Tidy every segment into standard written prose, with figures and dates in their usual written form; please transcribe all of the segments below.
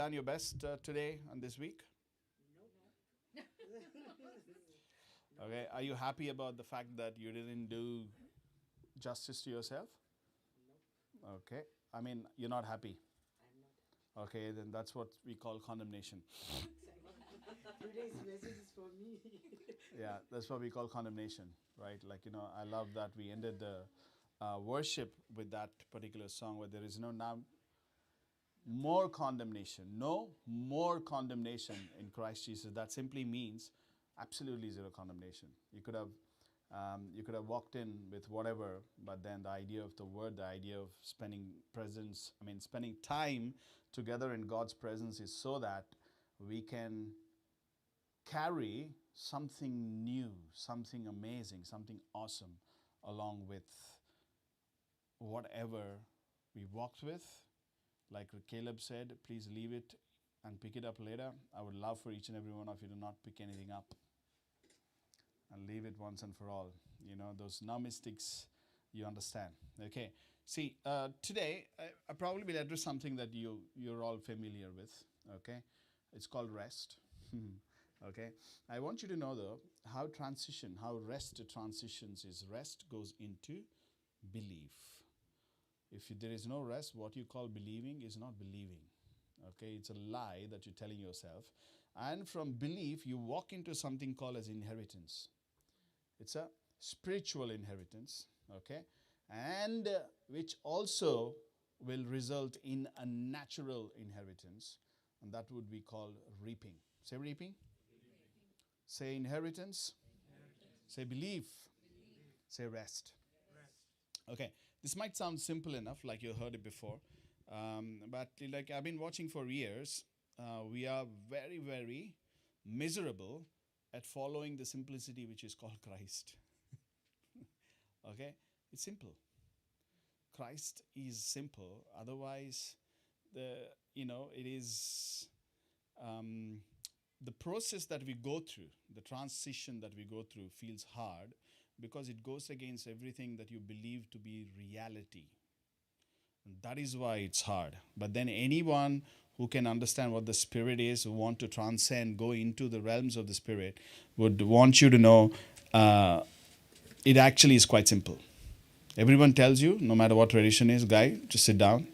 Done your best today and this week? Okay. Are you happy about the fact that you didn't do justice to yourself? Okay. I mean, you're not happy. Okay, then that's what we call condemnation. Today's message is for me. Yeah, that's what we call condemnation, right? Like, I love that we ended the worship with that particular song where there is no now more condemnation. No more condemnation in Christ Jesus. That simply means absolutely zero condemnation. You could have walked in with whatever, but then the idea of the word, the idea of spending time together in God's presence is so that we can carry something new, something amazing, something awesome along with whatever we walked with. Like Caleb said, please leave it and pick it up later. I would love for each and every one of you to not pick anything up and leave it once and for all. Those mystics, you understand. Okay. See, today I probably will address something that you're all familiar with. Okay. It's called rest. Okay. I want you to know though how rest transitions is rest goes into belief. If there is no rest, what you call believing is not believing. Okay, it's a lie that you're telling yourself. And from belief, you walk into something called as inheritance. It's a spiritual inheritance, okay, and which also will result in a natural inheritance, and that would be called reaping. Say reaping. Say inheritance. Say belief. Say rest. Okay, this might sound simple enough, like you heard it before, but like I've been watching for years, we are very, very miserable at following the simplicity which is called Christ. Okay, it's simple. Christ is simple. Otherwise, it is the process that we go through, the transition that we go through feels hard because it goes against everything that you believe to be reality. And that is why it's hard. But then anyone who can understand what the Spirit is, who want to transcend, go into the realms of the Spirit, would want you to know it actually is quite simple. Everyone tells you, no matter what tradition is, guy, just sit down,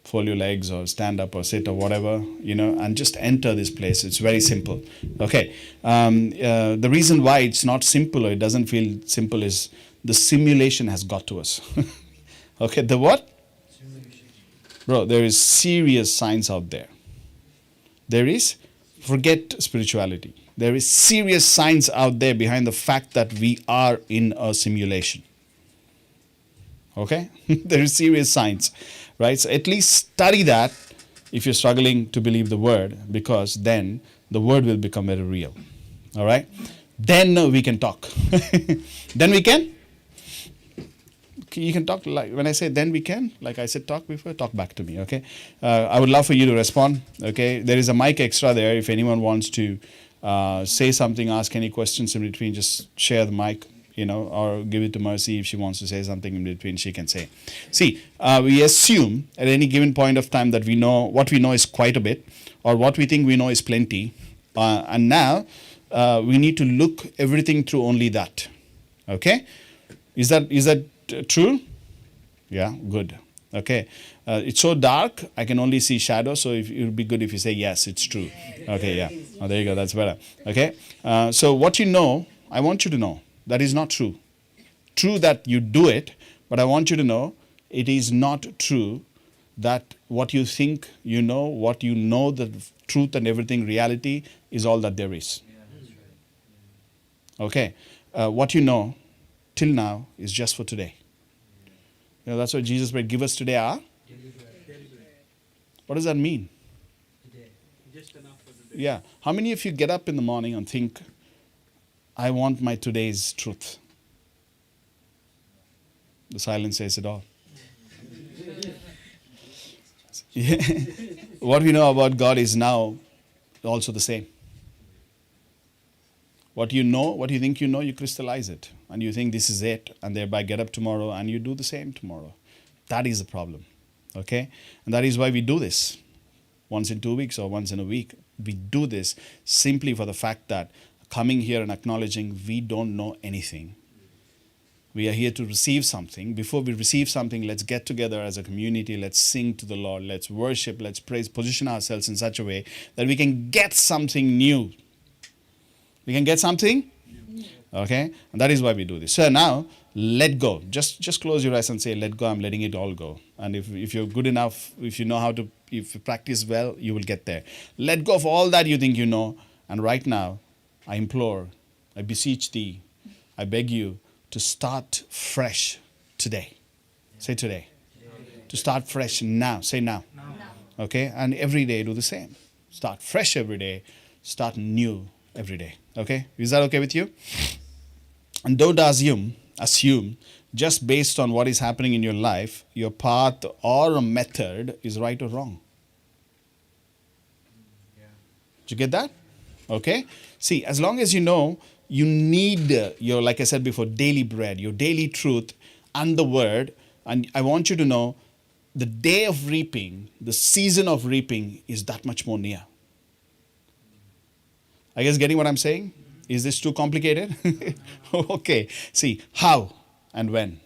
fold your legs or stand up or sit or whatever, and just enter this place. It's very simple. Okay. The reason why it's not simple or it doesn't feel simple is the simulation has got to us. Okay. The what? Bro, there is serious science out there. Forget spirituality. There is serious science out there behind the fact that we are in a simulation. Okay? There is serious science, right? So at least study that if you're struggling to believe the word, because then the word will become very real. All right? Then we can talk. Then we can? You can talk, like when I say then we can, like I said talk before, talk back to me, okay? I would love for you to respond, okay? There is a mic extra there. If anyone wants to say something, ask any questions in between, just share the mic, or give it to Mercy. If she wants to say something in between, she can say. See, we assume at any given point of time that we know what we know is quite a bit, or what we think we know is plenty, and now we need to look everything through only that, okay? Is that true? Yeah, good. Okay. It's so dark, I can only see shadow, so it would be good if you say, yes, it's true. Okay, yeah. Oh, there you go, that's better. Okay. So what you know, I want you to know, that is not true. True that you do it, but I want you to know, it is not true that what you think what you know, the truth and everything, reality, is all that there is. Okay. What you know till now is just for today. That's what Jesus said, give us today our. What does that mean? Just enough for the day. Yeah. How many of you get up in the morning and think, I want my today's truth? The silence says it all. What we know about God is now also the same. What you know, what you think you crystallize it. And you think this is it, and thereby get up tomorrow and you do the same tomorrow. That is the problem. Okay? And that is why we do this. once in 2 weeks or once in a week. We do this simply for the fact that coming here and acknowledging we don't know anything. We are here to receive something. Before we receive something, let's get together as a community. Let's sing to the Lord. Let's worship. Let's praise. Position ourselves in such a way that we can get something new. We can get something? Okay? And that is why we do this. So now, let go. Just close your eyes and say, let go. I'm letting it all go. And if you're good enough, if you know how to, if you practice well, you will get there. Let go of all that you think you know. And right now, I implore, I beseech thee, I beg you, to start fresh today. Say today. To start fresh now. Say now. Okay? And every day do the same. Start fresh every day. Start new every day. Okay? Is that okay with you? And don't assume, just based on what is happening in your life, your path or method is right or wrong. Did you get that? Okay? See, as long as you know, you need your, like I said before, daily bread, your daily truth and the word. And I want you to know the day of reaping, the season of reaping is that much more near. Are you guys getting what I'm saying? Is this too complicated? Okay. See, how and when,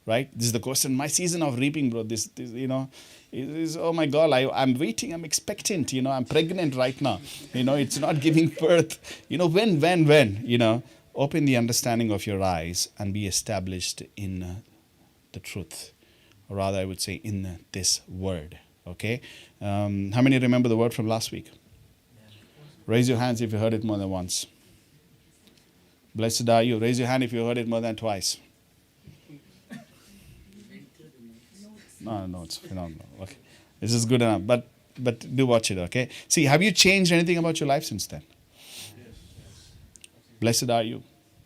right? This is the question. My season of reaping, bro, this is, oh my God, I'm waiting, I'm expectant, I'm pregnant right now. It's not giving birth. When, open the understanding of your eyes and be established in the truth. Or rather, I would say in this word, okay? How many remember the word from last week? Raise your hands if you heard it more than once. Blessed are you. Raise your hand if you heard it more than twice. No, it's phenomenal. Okay, this is good enough. But do watch it. Okay. See, have you changed anything about your life since then? Blessed are you.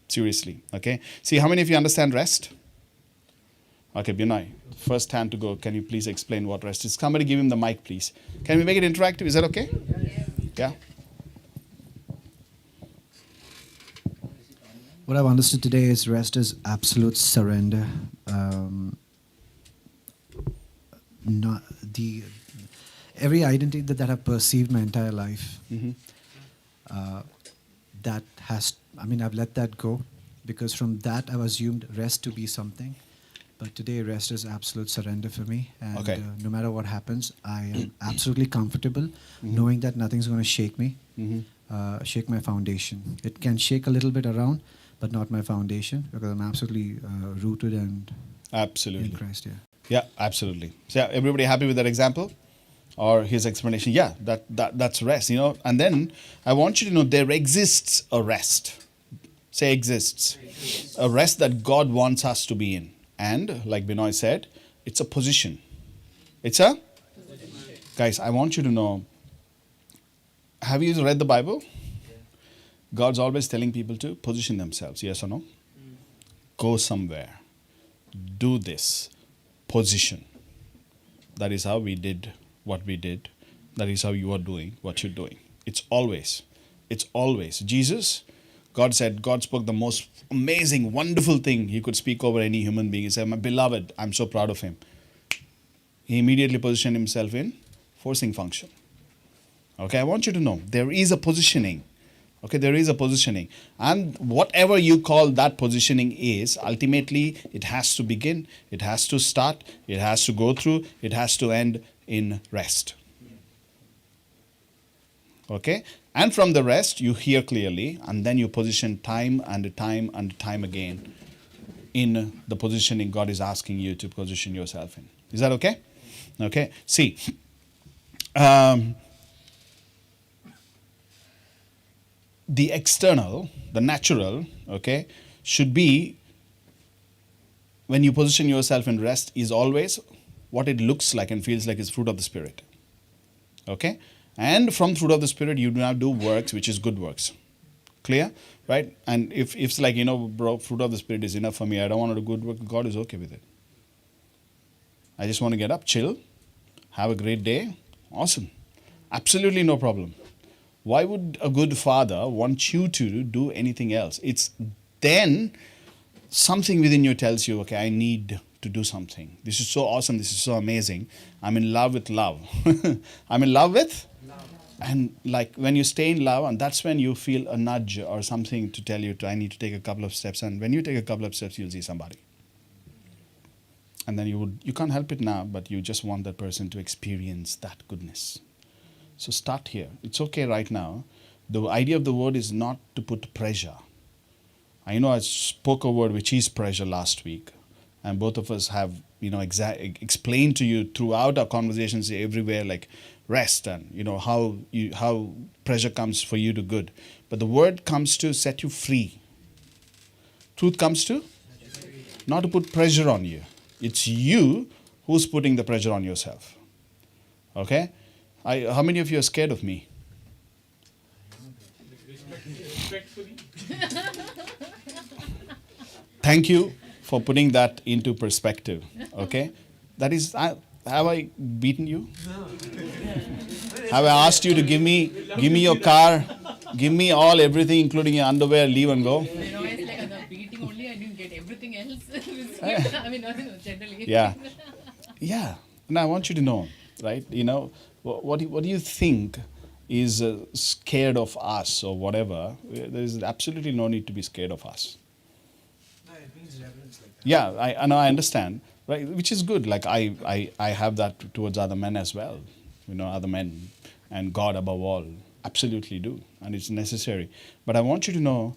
Seriously. Okay. See, how many of you understand rest? Okay, Binay, first hand to go. Can you please explain what rest is? Somebody give him the mic, please. Can we make it interactive? Is that okay? Yeah. What I've understood today is rest is absolute surrender. Not every identity that I've perceived my entire life, I've let that go, because from that I've assumed rest to be something. But today rest is absolute surrender for me. And okay. No matter what happens, I am absolutely comfortable knowing that nothing's going to shake me, shake my foundation. It can shake a little bit around, but not my foundation, because I'm absolutely rooted and absolutely in Christ. Yeah, absolutely. So, everybody happy with that example or his explanation? Yeah, that's rest, And then I want you to know there exists a rest. Say exists. A rest that God wants us to be in. And like Binoy said, it's a position. It's a? Guys, I want you to know, have you read the Bible? God's always telling people to position themselves. Yes or no? Go somewhere. Do this. Position. That is how we did what we did. That is how you are doing what you're doing. It's always. Jesus, God spoke the most amazing, wonderful thing he could speak over any human being. He said, my beloved, I'm so proud of him. He immediately positioned himself in forcing function. Okay, I want you to know there is a positioning. Okay, there is a positioning. And whatever you call that positioning is, ultimately, it has to begin, it has to start, it has to go through, it has to end in rest. Okay? And from the rest, you hear clearly, and then you position time and time and time again in the positioning God is asking you to position yourself in. Is that okay? Okay. See, the external, the natural, okay, should be, when you position yourself in rest, is always what it looks like and feels like is fruit of the Spirit. Okay? And from fruit of the Spirit, you now do works, which is good works. Clear? Right? And if it's like, bro, fruit of the Spirit is enough for me, I don't want to do good work, God is okay with it. I just want to get up, chill, have a great day. Awesome. Absolutely no problem. Why would a good father want you to do anything else? It's then something within you tells you, okay, I need to do something. This is so awesome. This is so amazing. I'm in love with love. I'm in love with? And like when you stay in love, and that's when you feel a nudge or something to tell you, I need to take a couple of steps. And when you take a couple of steps, you'll see somebody. And then you can't help it now, but you just want that person to experience that goodness. So start here. It's okay right now. The idea of the word is not to put pressure. I know I spoke a word which is pressure last week, and both of us have, explained to you throughout our conversations everywhere, like rest and how pressure comes for you to good. But the word comes to set you free. Truth comes to not to put pressure on you. It's you who's putting the pressure on yourself. Okay? How many of you are scared of me? Respectfully. Thank you for putting that into perspective. Okay? That is, have I beaten you? Have I asked you to give me your car, give me everything, including your underwear, leave and go? It's like the beating only, I didn't get everything else. I mean, generally. Yeah. Yeah. And I want you to know, right? What do you think is scared of us or whatever? There is absolutely no need to be scared of us. No, it means reverence like that. Yeah, I know, I understand, right? Which is good. Like I have that towards other men as well. Other men and God above all. Absolutely do. And it's necessary. But I want you to know,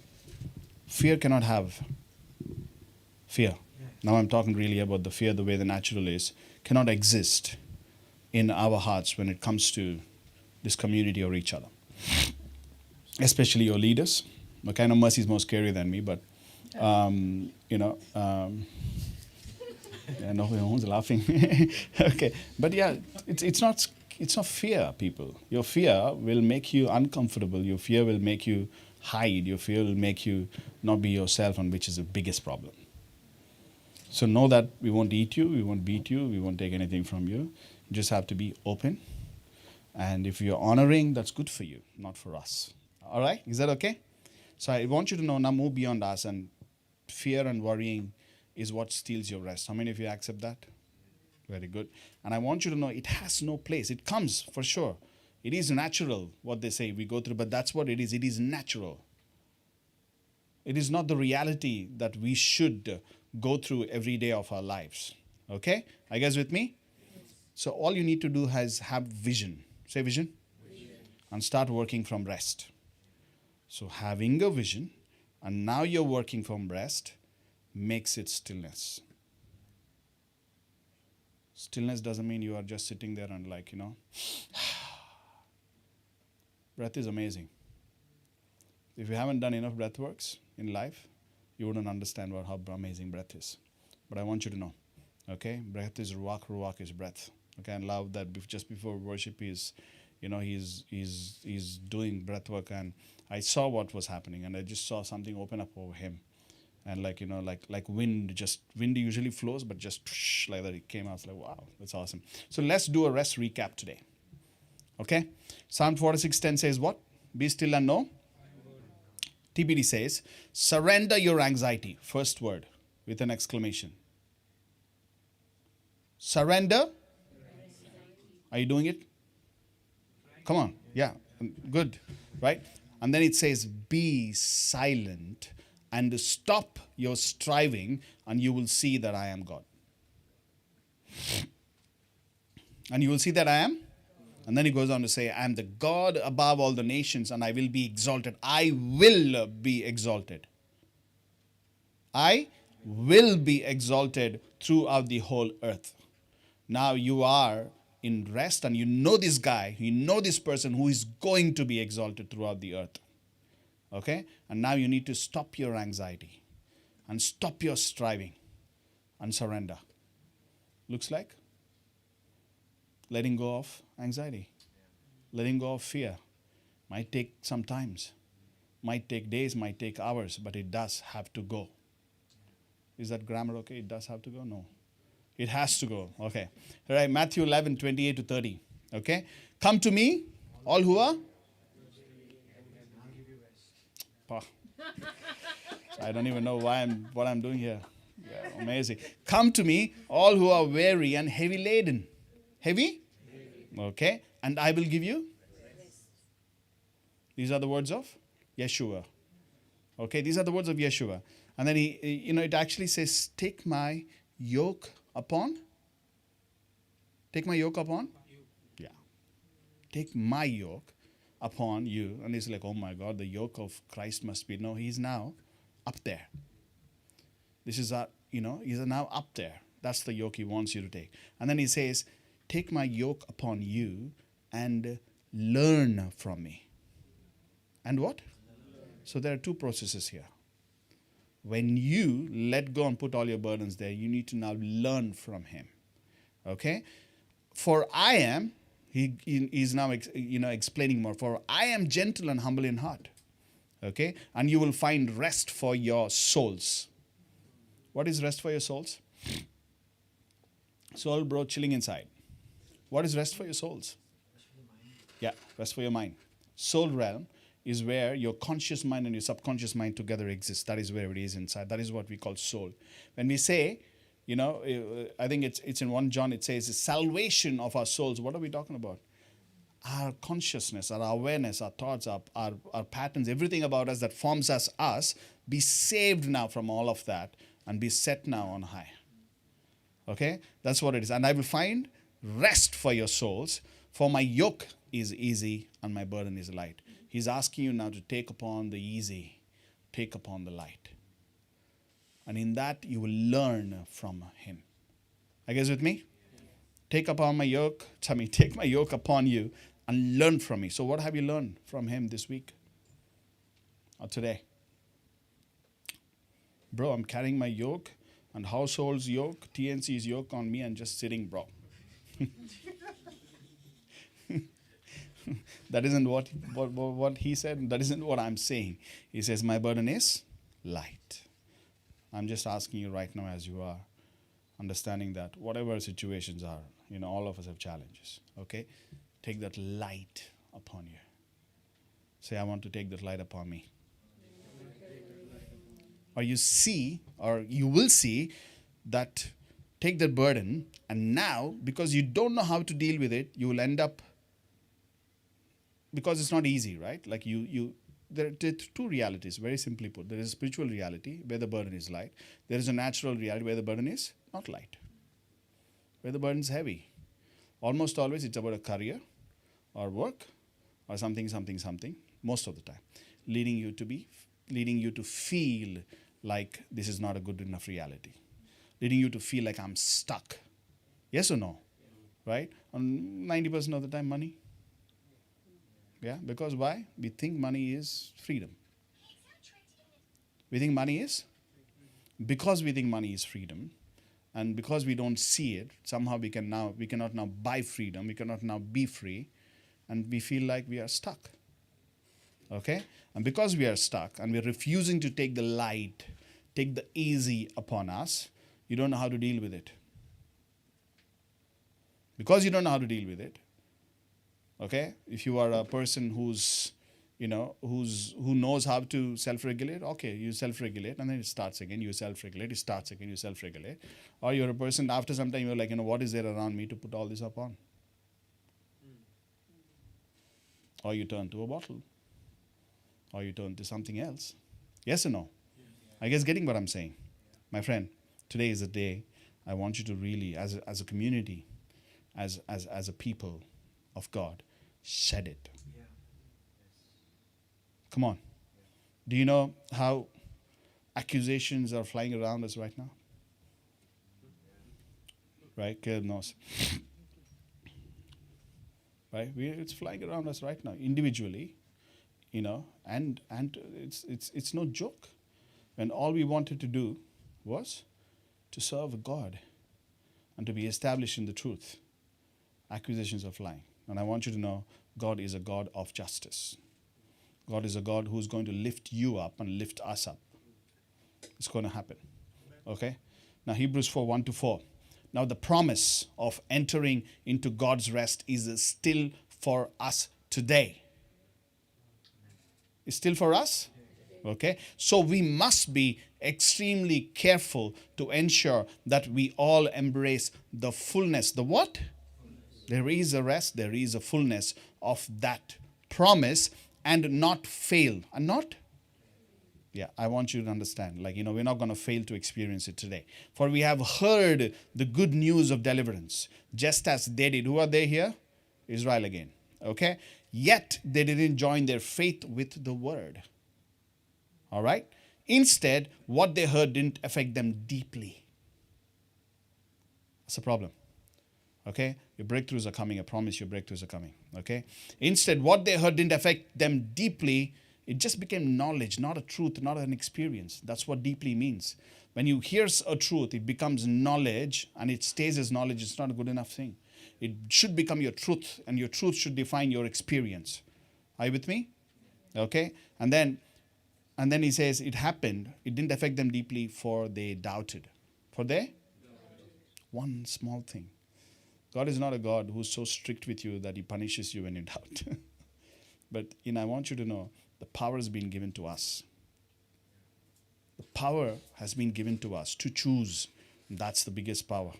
fear cannot have fear. Now I'm talking really about the fear, the way the natural is, cannot exist in our hearts when it comes to this community or each other. Especially your leaders. Okay, I know Mercy is more scary than me, but, yeah, no one's laughing. Okay, but yeah, it's not fear, people. Your fear will make you uncomfortable. Your fear will make you hide. Your fear will make you not be yourself, and which is the biggest problem. So know that we won't eat you, we won't beat you, we won't take anything from you. You just have to be open. And if you're honoring, that's good for you, not for us. All right? Is that okay? So I want you to know, now move beyond us, and fear and worrying is what steals your rest. How many of you accept that? Very good. And I want you to know it has no place. It comes for sure. It is natural, what they say we go through, but that's what it is. It is natural. It is not the reality that we should go through every day of our lives. Okay? Are you guys with me? So all you need to do is have vision. Say vision. And start working from rest. So having a vision, and now you're working from rest, makes it stillness. Stillness doesn't mean you are just sitting there and breath is amazing. If you haven't done enough breath works in life, you wouldn't understand how amazing breath is. But I want you to know, okay? Breath is ruach, ruach is breath. Okay, I love that just before worship he's doing breath work, and I saw what was happening, and I just saw something open up over him. And like wind usually flows, but just like that it came out. I was like, wow, that's awesome. So let's do a rest recap today. Okay? Psalm 46:10 says what? Be still and know. TPD says, surrender your anxiety. First word with an exclamation. Surrender. Are you doing it? Come on. Yeah. Good. Right? And then it says, be silent and stop your striving, and you will see that I am God. And you will see that I am. And then he goes on to say, I am the God above all the nations, and I will be exalted. I will be exalted. I will be exalted throughout the whole earth. Now you are in rest, and you know this guy, you know this person who is going to be exalted throughout the earth. Okay? And now you need to stop your anxiety and stop your striving and surrender. Looks like letting go of anxiety, letting go of fear. Might take some times, might take days, might take hours, but it does have to go. Is that grammar okay? It does have to go? No. It has to go. Okay. All right, Matthew 11:28-30. Okay. Come to me, all who are. I don't even know what I'm doing here. Yeah, amazing. Come to me, all who are weary and heavy laden. Heavy? Okay. And I will give you? These are the words of Yeshua. Okay, these are the words of Yeshua. And then it actually says, take my yoke upon. Take my yoke upon? Yeah. Take my yoke upon you. And it's like, oh my God, the yoke of Christ must be. No, he's now up there. This is he's now up there. That's the yoke he wants you to take. And then he says, take my yoke upon you and learn from me. And what? So there are two processes here. When you let go and put all your burdens there, you need to now learn from him. Okay? For I am, he's now explaining more. For I am gentle and humble in heart. Okay? And you will find rest for your souls. What is rest for your souls? Soul, bro, chilling inside. What is rest for your souls? Yeah, rest for your mind. Soul realm is where your conscious mind and your subconscious mind together exist. That is where it is inside. That is what we call soul. When we say, I think it's in 1 John, it says the salvation of our souls. What are we talking about? Our consciousness, our awareness, our thoughts, our patterns, everything about us that forms us, be saved now from all of that and be set now on high. Okay? That's what it is. And I will find rest for your souls, for my yoke is easy and my burden is light. He's asking you now to take upon the easy, take upon the light. And in that you will learn from him. Are you guys with me? Take my yoke upon you and learn from me. So what have you learned from him this week? Or today? Bro, I'm carrying my yoke and household's yoke, TNC's yoke on me and just sitting, bro. That isn't what he said. That isn't what I'm saying. He says, my burden is light. I'm just asking you right now as you are understanding that whatever situations are, all of us have challenges. Okay? Take that light upon you. Say, I want to take that light upon me. Or you will see that take that burden, and now, because you don't know how to deal with it, you will end up, because it's not easy, right? Like there are two realities, very simply put. There is a spiritual reality where the burden is light. There is a natural reality where the burden is not light, where the burden is heavy. Almost always it's about a career or work or something, most of the time, leading you to feel like this is not a good enough reality, leading you to feel like I'm stuck. Yes or no? Right? And 90% of the time, money. Yeah, because why? We think money is freedom. We think money is? Because we think money is freedom, and because we don't see it, somehow we cannot now buy freedom, we cannot now be free, and we feel like we are stuck. Okay? And because we are stuck and we're refusing to take the light, take the easy upon us, you don't know how to deal with it. Because you don't know how to deal with it, okay? If you are a person who knows how to self-regulate, okay, you self-regulate and then it starts again, you self-regulate, it starts again, you self-regulate. Or you're a person, after some time, you're like, what is there around me to put all this upon? Or you turn to a bottle. Or you turn to something else. Yes or no? I guess getting what I'm saying. My friend, today is a day I want you to really, as a community, as a people of God, shed it. Come on. Do you know how accusations are flying around us right now? Right? Caleb knows. Right? It's flying around us right now, individually, and it's no joke. When all we wanted to do was to serve God and to be established in the truth, accusations are flying. And I want you to know, God is a God of justice. God is a God who's going to lift you up and lift us up. It's going to happen. Okay? Now, Hebrews 4:1-4. Now, the promise of entering into God's rest is still for us today. It's still for us? Okay, so we must be extremely careful to ensure that we all embrace the fullness. The what? There is a rest, there is a fullness of that promise, and not fail. And not? Yeah, I want you to understand. Like, we're not going to fail to experience it today. For we have heard the good news of deliverance, just as they did. Who are they here? Israel again. Okay? Yet they didn't join their faith with the word. All right? Instead, what they heard didn't affect them deeply. That's a problem. Okay? Your breakthroughs are coming. I promise your breakthroughs are coming. Okay? Instead, what they heard didn't affect them deeply. It just became knowledge, not a truth, not an experience. That's what deeply means. When you hear a truth, it becomes knowledge and it stays as knowledge. It's not a good enough thing. It should become your truth, and your truth should define your experience. Are you with me? Okay? And then he says, it happened. It didn't affect them deeply, for they doubted. For they? One small thing. God is not a God who's so strict with you that he punishes you when you doubt. But I want you to know, the power has been given to us. The power has been given to us to choose. That's the biggest power.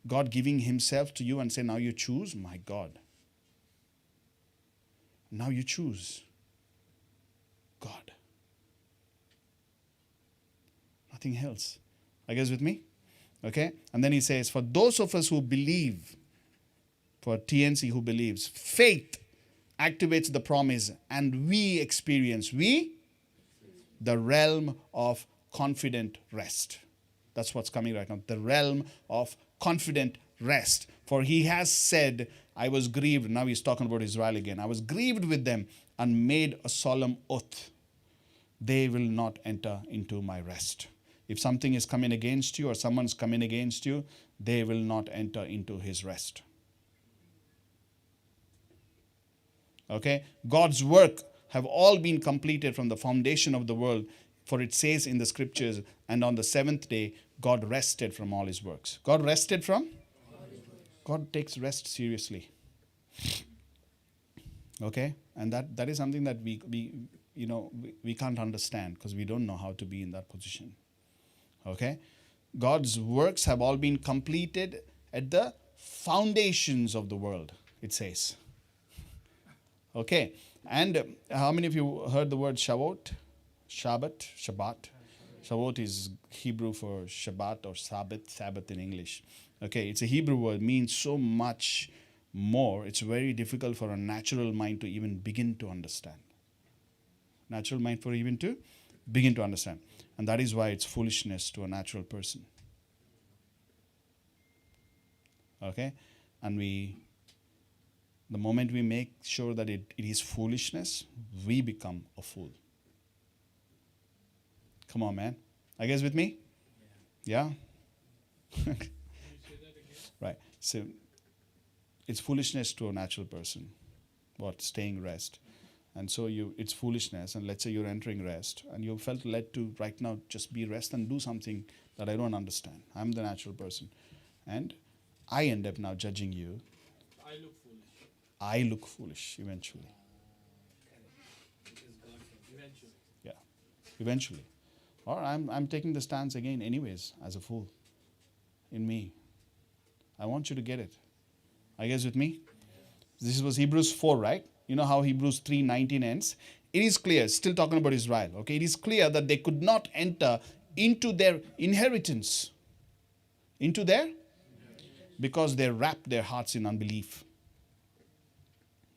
God giving himself to you and say, now you choose. My God. Now you choose. God. Nothing else. Are you guys with me? Okay? And then he says, for those of us who believe, for TNC who believes, faith activates the promise, and we experience, the realm of confident rest. That's what's coming right now. The realm of confident rest. For he has said, I was grieved. Now he's talking about Israel again. I was grieved with them and made a solemn oath. They will not enter into my rest. If something is coming against you or someone's coming against you, they will not enter into his rest. Okay? God's work have all been completed from the foundation of the world. For it says in the scriptures, and on the seventh day, God rested from all his works. God rested from? God takes rest seriously. Okay? And that is something that we can't understand because we don't know how to be in that position. Okay? God's works have all been completed at the foundations of the world, it says. Okay. And how many of you heard the word Shavuot? Shabbat. Shavuot is Hebrew for Shabbat or Sabbath in English. Okay, it's a Hebrew word, means so much more. It's very difficult for a natural mind to even begin to understand. Natural mind for even to begin to understand. And that is why it's foolishness to a natural person. Okay? And the moment we make sure that it is foolishness, we become a fool. Come on, man. Are you guys with me? Yeah? Right. So, it's foolishness to a natural person. What? Staying rest. And so it's foolishness. And let's say you're entering rest and you felt led to right now just be rest and do something that I don't understand. I'm the natural person. And I end up now judging you. I look foolish eventually. Yeah, eventually. Or I'm taking the stance again anyways as a fool in me. I want you to get it. Are you guys with me? This was Hebrews 4, right? You know how Hebrews 3:19 ends? It is clear, still talking about Israel, okay? It is clear that they could not enter into their inheritance. Into their? Because they wrapped their hearts in unbelief.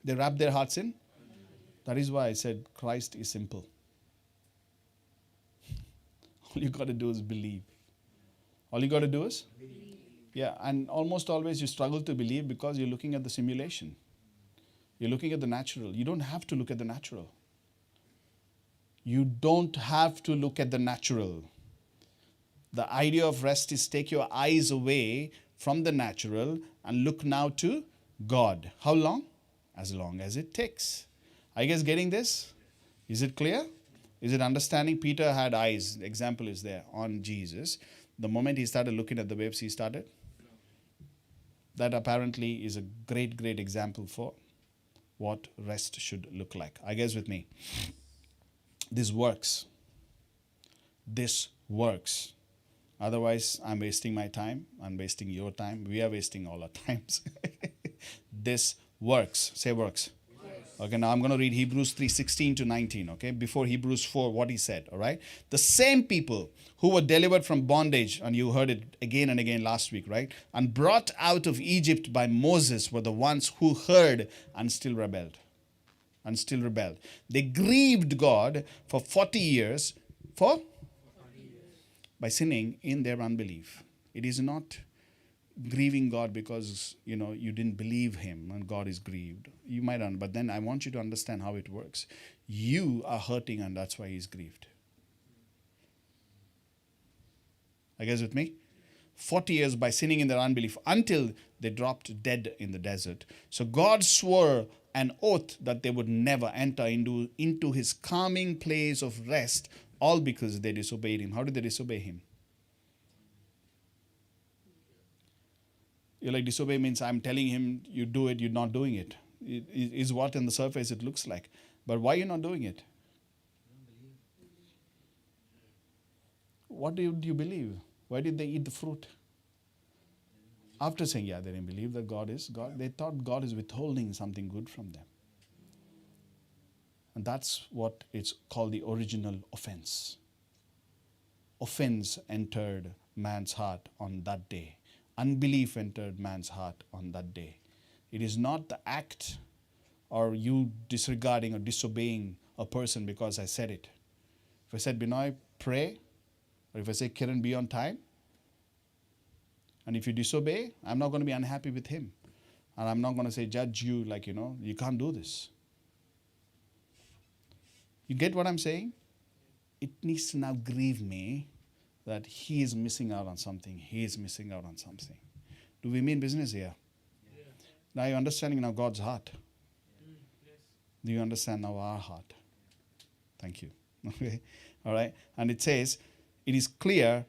They wrap their hearts in. That is why I said Christ is simple. All you got to do is believe. All you got to do is? Believe. Yeah, and almost always you struggle to believe because you're looking at the simulation. You're looking at the natural. You don't have to look at the natural. You don't have to look at the natural. The idea of rest is take your eyes away from the natural and look now to God. How long? As long as it takes. Are you guys getting this? Is it clear? Is it understanding? Peter had eyes. The example is there on Jesus. The moment he started looking at the waves, he started. That apparently is a great, great example for what rest should look like. Are you guys with me? This works. This works. Otherwise, I'm wasting my time. I'm wasting your time. We are wasting all our times. This works. Say works. Okay, now I'm going to read Hebrews 3:16 to 19, okay? Before Hebrews 4, what he said, all right? The same people who were delivered from bondage, and you heard it again and again last week, right? And brought out of Egypt by Moses were the ones who heard and still rebelled. And still rebelled. They grieved God for 40 years by sinning in their unbelief. It is not grieving God because, you didn't believe him and God is grieved. You might not, but then I want you to understand how it works. You are hurting and that's why he's grieved. Are you guys with me? 40 years by sinning in their unbelief until they dropped dead in the desert. So God swore an oath that they would never enter into his calming place of rest, all because they disobeyed him. How did they disobey him? You're like, disobey means I'm telling him you do it, you're not doing it. It is what on the surface it looks like. But why are you not doing it? What do you believe? Why did they eat the fruit? After saying, they didn't believe that God is God. They thought God is withholding something good from them. And that's what it's called, the original offense. Offense entered man's heart on that day. Unbelief entered man's heart on that day. It is not the act or you disregarding or disobeying a person because I said it. If I said, Binoy, pray, or if I say, Kiran, be on time, and if you disobey, I'm not going to be unhappy with him. And I'm not going to say, judge you like, you can't do this. You get what I'm saying? It needs to now grieve me that he is missing out on something. He is missing out on something. Do we mean business here? Yeah. Now you're understanding now God's heart. Yes. Do you understand now our heart? Thank you. Okay. All right. And it says, it is clear,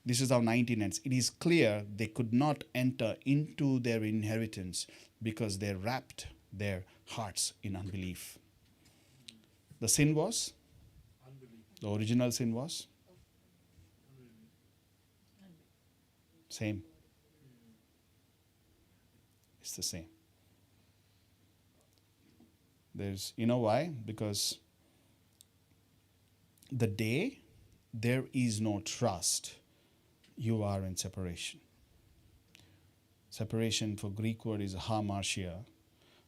this is how 19 ends. It is clear they could not enter into their inheritance because they wrapped their hearts in unbelief. The sin was? Unbelief. The original sin was? Same. It's the same. You know why? Because the day there is no trust, you are in separation. Separation for Greek word is hamartia,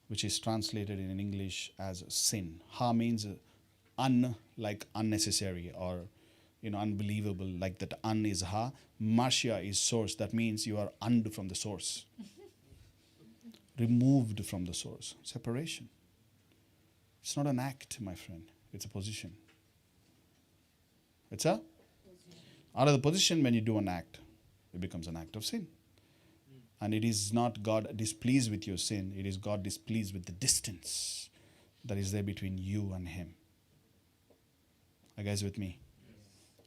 which is translated in English as sin. Ha means like unnecessary or unbelievable, like that is ha. Marcia is source. That means you are und from the source. Removed from the source. Separation. It's not an act, my friend. It's a position. It's a? Out of the position, when you do an act, it becomes an act of sin. And it is not God displeased with your sin. It is God displeased with the distance that is there between you and him. Are you guys with me?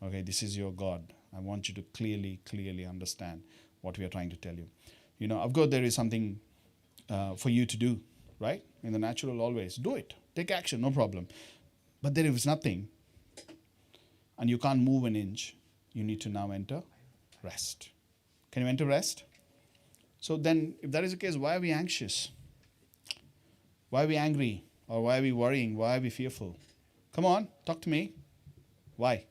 Okay, this is your God. I want you to clearly understand what we are trying to tell you. Of course, there is something for you to do, right? In the natural, always. Do it. Take action, no problem. But there is nothing, and you can't move an inch, you need to now enter rest. Can you enter rest? So then, if that is the case, why are we anxious? Why are we angry? Or why are we worrying? Why are we fearful? Come on, talk to me. Why?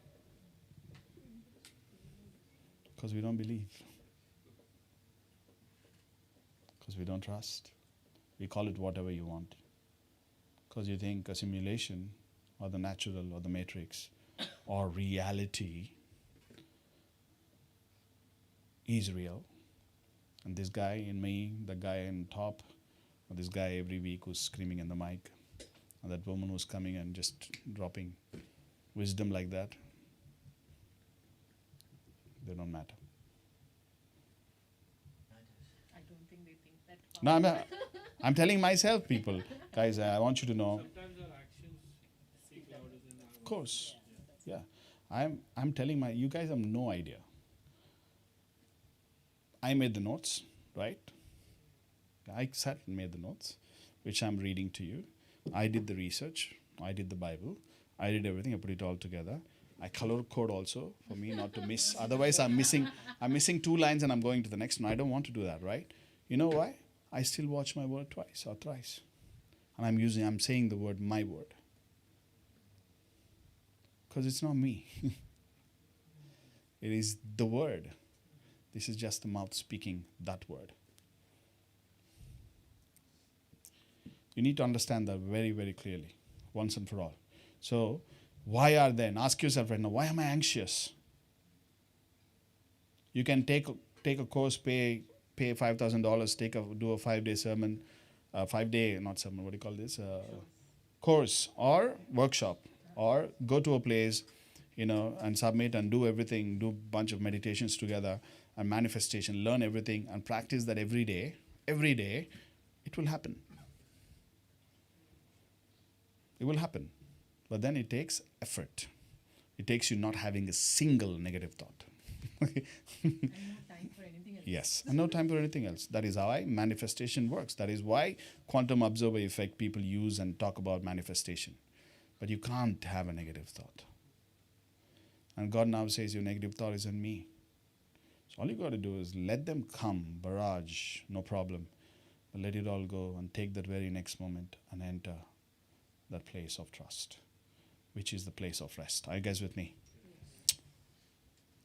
Because we don't believe. Because we don't trust. We call it whatever you want. Because you think a simulation or the natural or the matrix or reality is real. And this guy in me, the guy in top, or this guy every week who's screaming in the mic, and that woman who's coming and just dropping wisdom like that, they don't matter. I don't think they think that far. No, I'm telling myself, people. Guys, I want you to know. Sometimes our actions speak louder than our words. Of course. Yeah. I'm telling you guys have no idea. I made the notes, right? I sat and made the notes, which I'm reading to you. I did the research. I did the Bible. I did everything. I put it all together. I color code also for me not to miss. Otherwise, I'm missing 2 lines and I'm going to the next one. I don't want to do that, right? You know why? I still watch my word twice or thrice. And I'm saying the word, my word. Because it's not me. It is the word. This is just the mouth speaking that word. You need to understand that very, very clearly, once and for all. So, why are then? Ask yourself right now, why am I anxious? You can take a course, pay $5,000, do a 5-day sermon, 5-day, not sermon, what do you call this? Course or workshop, or go to a place, and submit and do everything, do a bunch of meditations together and manifestation, learn everything and practice that every day, it will happen. It will happen. But then it takes effort. It takes you not having a single negative thought. And no time for anything else. Yes, and no time for anything else. That is how manifestation works. That is why quantum observer effect people use and talk about manifestation. But you can't have a negative thought. And God now says your negative thought is in me. So all you got to do is let them come, barrage, no problem. But let it all go and take that very next moment and enter that place of trust, which is the place of rest. Are you guys with me?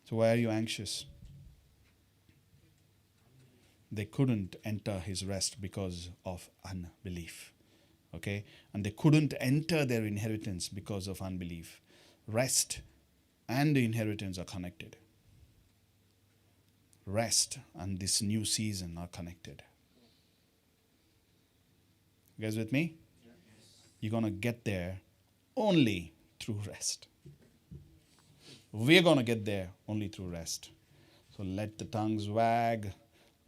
So why are you anxious? They couldn't enter his rest because of unbelief. Okay? And they couldn't enter their inheritance because of unbelief. Rest and the inheritance are connected. Rest and this new season are connected. You guys with me? You're going to get there only through rest. We're going to get there only through rest. So let the tongues wag,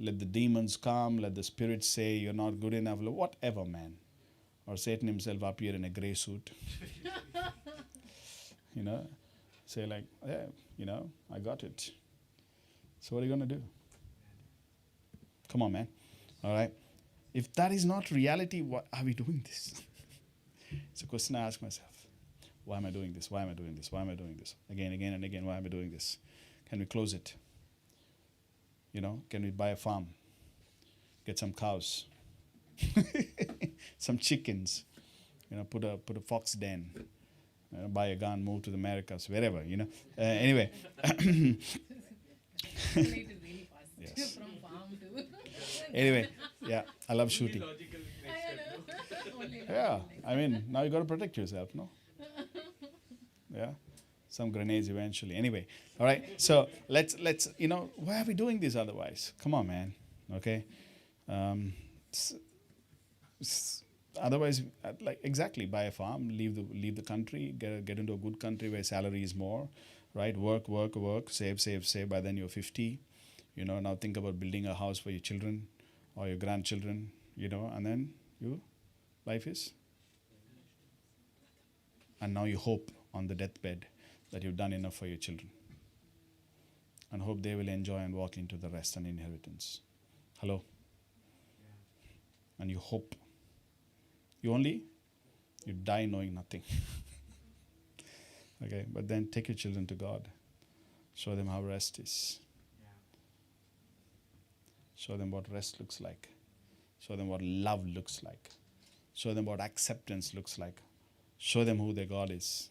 let the demons come, let the spirits say you're not good enough, whatever, man. Or Satan himself appear in a grey suit. Say like, yeah, I got it. So what are you going to do? Come on, man. All right. If that is not reality, why are we doing this? It's a question I ask myself. Why am I doing this? Why am I doing this? Why am I doing this? Again and again, why am I doing this? Can we close it? Can we buy a farm? Get some cows? Some chickens? Put a fox den? Buy a gun, move to the Americas, wherever, anyway. Escalated really fast. Yes. From farm to... Anyway, yeah, I love shooting. Logical next step, no? Only Yeah, I mean, now you got to protect yourself, no? Yeah, some grenades eventually. Anyway, all right. So let's why are we doing this otherwise? Come on, man. Okay. Otherwise, exactly, buy a farm, leave the country, get into a good country where salary is more, right? Work, save. By then you're 50. Now think about building a house for your children or your grandchildren. And then life is. And now you hope on the deathbed that you've done enough for your children. And hope they will enjoy and walk into the rest and inheritance. Hello? And you hope. You die knowing nothing. Okay, but then take your children to God. Show them how rest is. Show them what rest looks like. Show them what love looks like. Show them what acceptance looks like. Show them who their God is.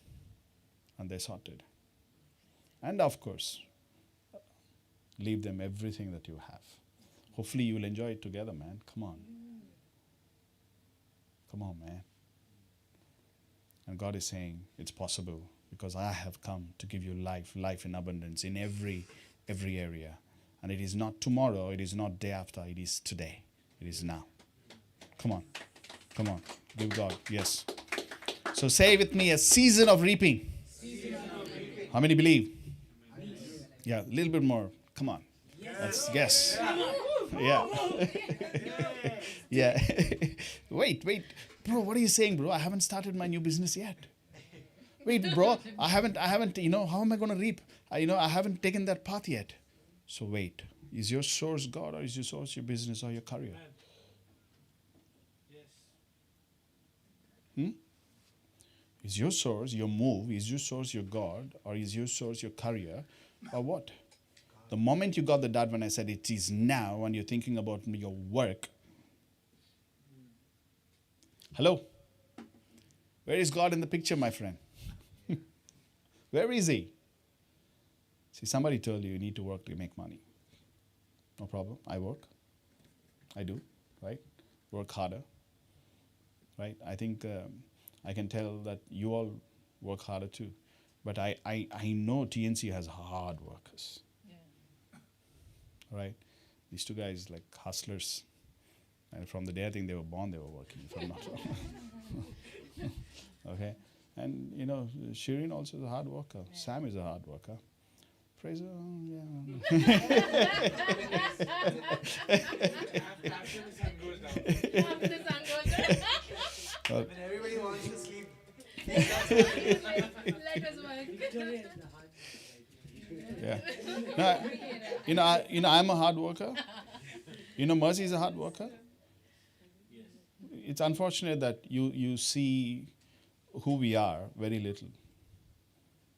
And they're sorted. And of course, leave them everything that you have. Hopefully you will enjoy it together, man. Come on. Come on, man. And God is saying, it's possible because I have come to give you life in abundance in every area. And it is not tomorrow, it is not day after, it is today. It is now. Come on. Give God, yes. So say with me, a season of reaping. How many believe? Yeah, a little bit more. Come on. That's yes. Yeah. Yeah. Wait. Bro, what are you saying, bro? I haven't started my new business yet. Wait, bro, I haven't, how am I going to reap? I haven't taken that path yet. So wait, is your source God or is your source your business or your career? Yes. Is your source your move? Is your source your God? Or is your source your career? Or what? The moment you got the dot when I said it is now and you're thinking about your work. Hello? Where is God in the picture, my friend? Where is He? See, somebody told you need to work to make money. No problem. I work. I do, right? Work harder, right? I think I can tell that you all work harder too. But I know TNC has hard workers. Right? These two guys like hustlers. And from the day I think they were born, they were working, if I'm not wrong. Okay? And you know, Shireen also is a hard worker. Sam is a hard worker. Fraser, yeah. After the sun goes down. After the sun goes down. When everybody wants to sleep. Let us work. Yeah. No, I'm a hard worker. Mercy is a hard worker. It's unfortunate that you see who we are very little.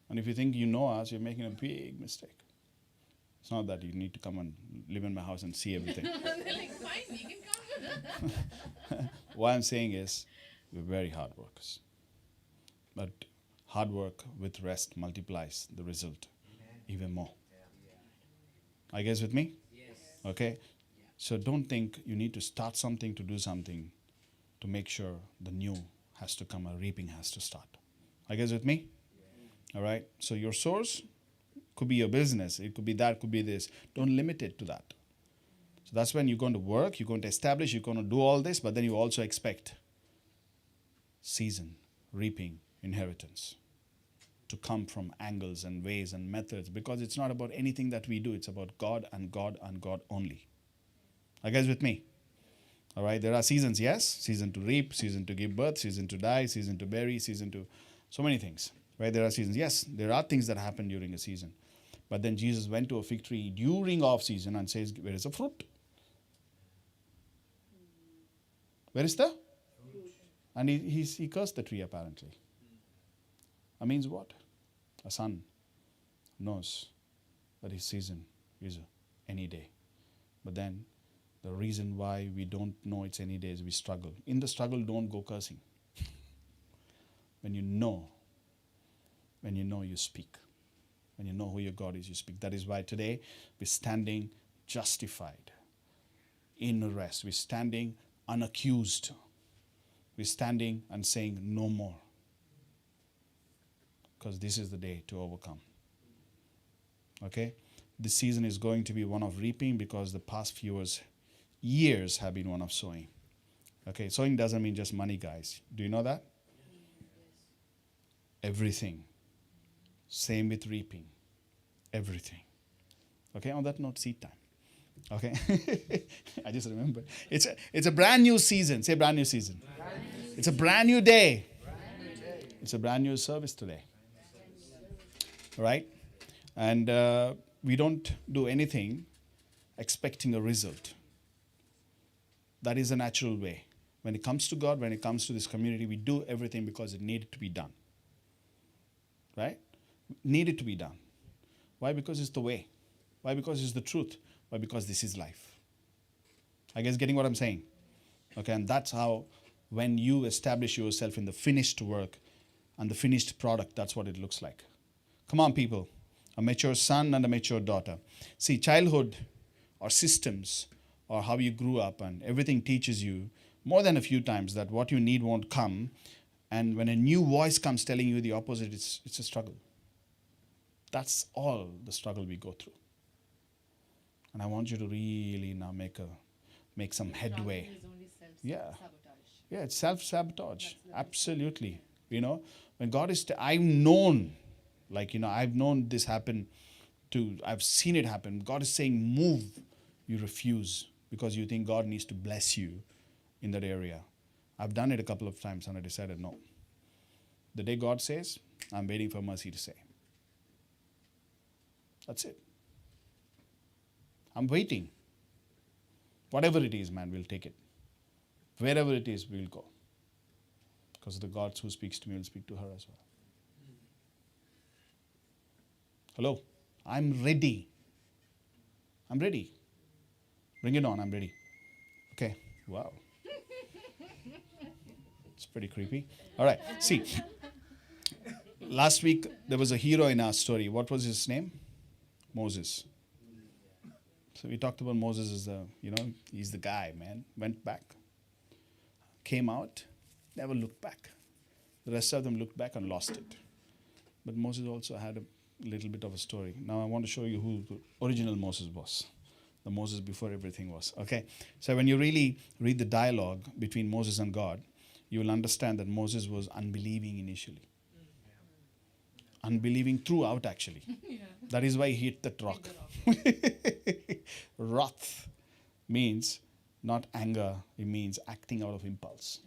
And if you think you know us, you're making a big mistake. It's not that you need to come and live in my house and see everything. They're like, fine, we can come. What I'm saying is, we're very hard workers. But hard work with rest multiplies the result even more. Are you guys with me? Yes. Okay? So don't think you need to start something to do something to make sure the new has to come, a reaping has to start. Are you guys with me? All right? So your source could be your business. It could be that, could be this. Don't limit it to that. So that's when you're going to work, you're going to establish, you're going to do all this, but then you also expect season, reaping, inheritance to come from angles and ways and methods, because it's not about anything that we do. It's about God and God and God only. Are you guys with me? All right, there are seasons, yes. Season to reap, season to give birth, season to die, season to bury, season to so many things. Right, there are seasons. Yes, there are things that happen during a season. But then Jesus went to a fig tree during off season and says, where is the fruit? Where is the? And he cursed the tree apparently. That means what? A son knows that his season is any day. But then the reason why we don't know it's any day is we struggle. In the struggle, don't go cursing. When you know, you speak. When you know who your God is, you speak. That is why today we're standing justified in rest. We're standing unaccused. We're standing and saying no more. Because this is the day to overcome. Okay? This season is going to be one of reaping because the past few years have been one of sowing. Okay? Sowing doesn't mean just money, guys. Do you know that? Everything. Same with reaping. Everything. Okay? On that note, seed time. Okay? I just remember. It's a brand new season. Say brand new season. It's a brand new day. It's a brand new service today. Right? And we don't do anything expecting a result. That is a natural way. When it comes to God, when it comes to this community, we do everything because it needed to be done. Right? Needed to be done. Why? Because it's the way. Why? Because it's the truth. Why? Because this is life. I guess getting what I'm saying? Okay, and that's how when you establish yourself in the finished work and the finished product, that's what it looks like. Come on, people. A mature son and a mature daughter. See, childhood or systems or how you grew up and everything teaches you more than a few times that what you need won't come. And when a new voice comes telling you the opposite, it's a struggle. That's all the struggle we go through. And I want you to really now make some headway. Yeah. Yeah, it's self-sabotage. Absolutely. When God is, I've known this happen I've seen it happen. God is saying, move. You refuse because you think God needs to bless you in that area. I've done it a couple of times and I decided no. The day God says, I'm waiting for mercy to say. That's it. I'm waiting. Whatever it is, man, we'll take it. Wherever it is, we'll go. Because the God who speaks to me will speak to her as well. Hello? I'm ready. I'm ready. Bring it on, I'm ready. Okay. Wow. It's pretty creepy. All right. See, last week there was a hero in our story. What was his name? Moses. So we talked about Moses as he's the guy, man. Went back, came out, never looked back. The rest of them looked back and lost it. But Moses also had a little bit of a story. Now I want to show you who the original Moses was. The Moses before everything was. Okay. So when you really read the dialogue between Moses and God, you will understand that Moses was unbelieving initially. Unbelieving throughout, actually. Yeah. That is why he hit that rock. Wrath means not anger, it means acting out of impulse.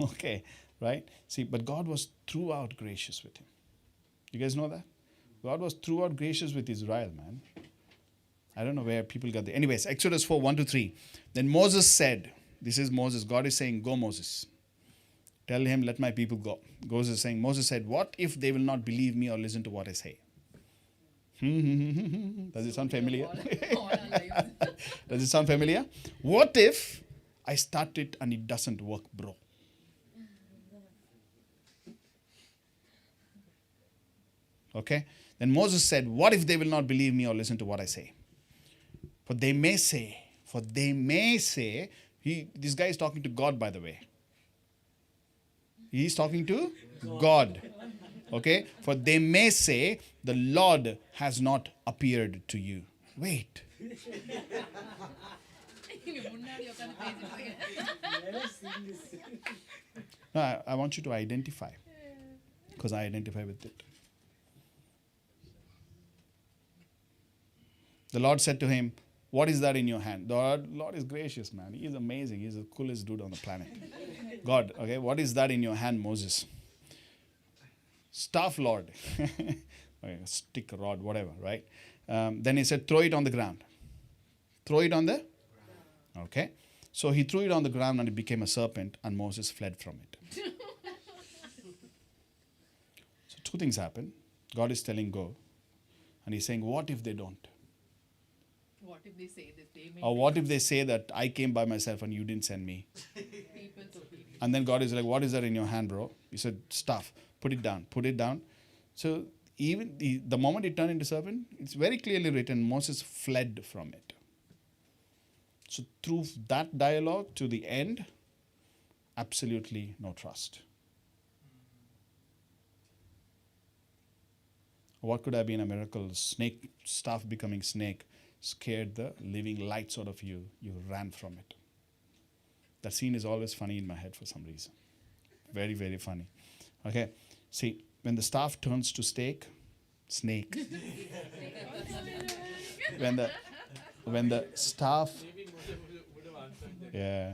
Okay, right? See, but God was throughout gracious with him. You guys know that? God was throughout gracious with Israel, man. I don't know where people got that. Anyways, Exodus 4, 1-3. Then Moses said, this is Moses. God is saying, go Moses. Tell him, let my people go. Moses said, what if they will not believe me or listen to what I say? Does it sound familiar? All our lives. Does it sound familiar? What if I start it and it doesn't work, bro? Okay? Then Moses said, what if they will not believe me or listen to what I say? For they may say, this guy is talking to God, by the way. He is talking to God. Okay? For they may say, the Lord has not appeared to you. Wait. முன்னாடி உட்கார்ந்து பேசிட்டு இருக்கேன். No, I want you to identify. Because I identify with it. The Lord said to him, what is that in your hand? The Lord is gracious, man. He is amazing. He is the coolest dude on the planet. God, okay, what is that in your hand, Moses? Staff, Lord. Okay, stick, rod, whatever, right? Then he said, throw it on the ground. Throw it on the? Okay. So he threw it on the ground and it became a serpent and Moses fled from it. So two things happen. God is telling go. And he's saying, what if they don't? What if they say this? They may Or what if they say that I came by myself and you didn't send me? people's opinion. And then God is like, what is that in your hand, bro? He said, stuff. Put it down. Put it down. So even the moment it turned into serpent, it's very clearly written, Moses fled from it. So through that dialogue to the end, absolutely no trust. What could have been a miracle? Snake, staff becoming snake, scared the living lights out of you. You ran from it. That scene is always funny in my head for some reason. Very, very funny. Okay. See, when the staff turns to snake, when the staff, yeah,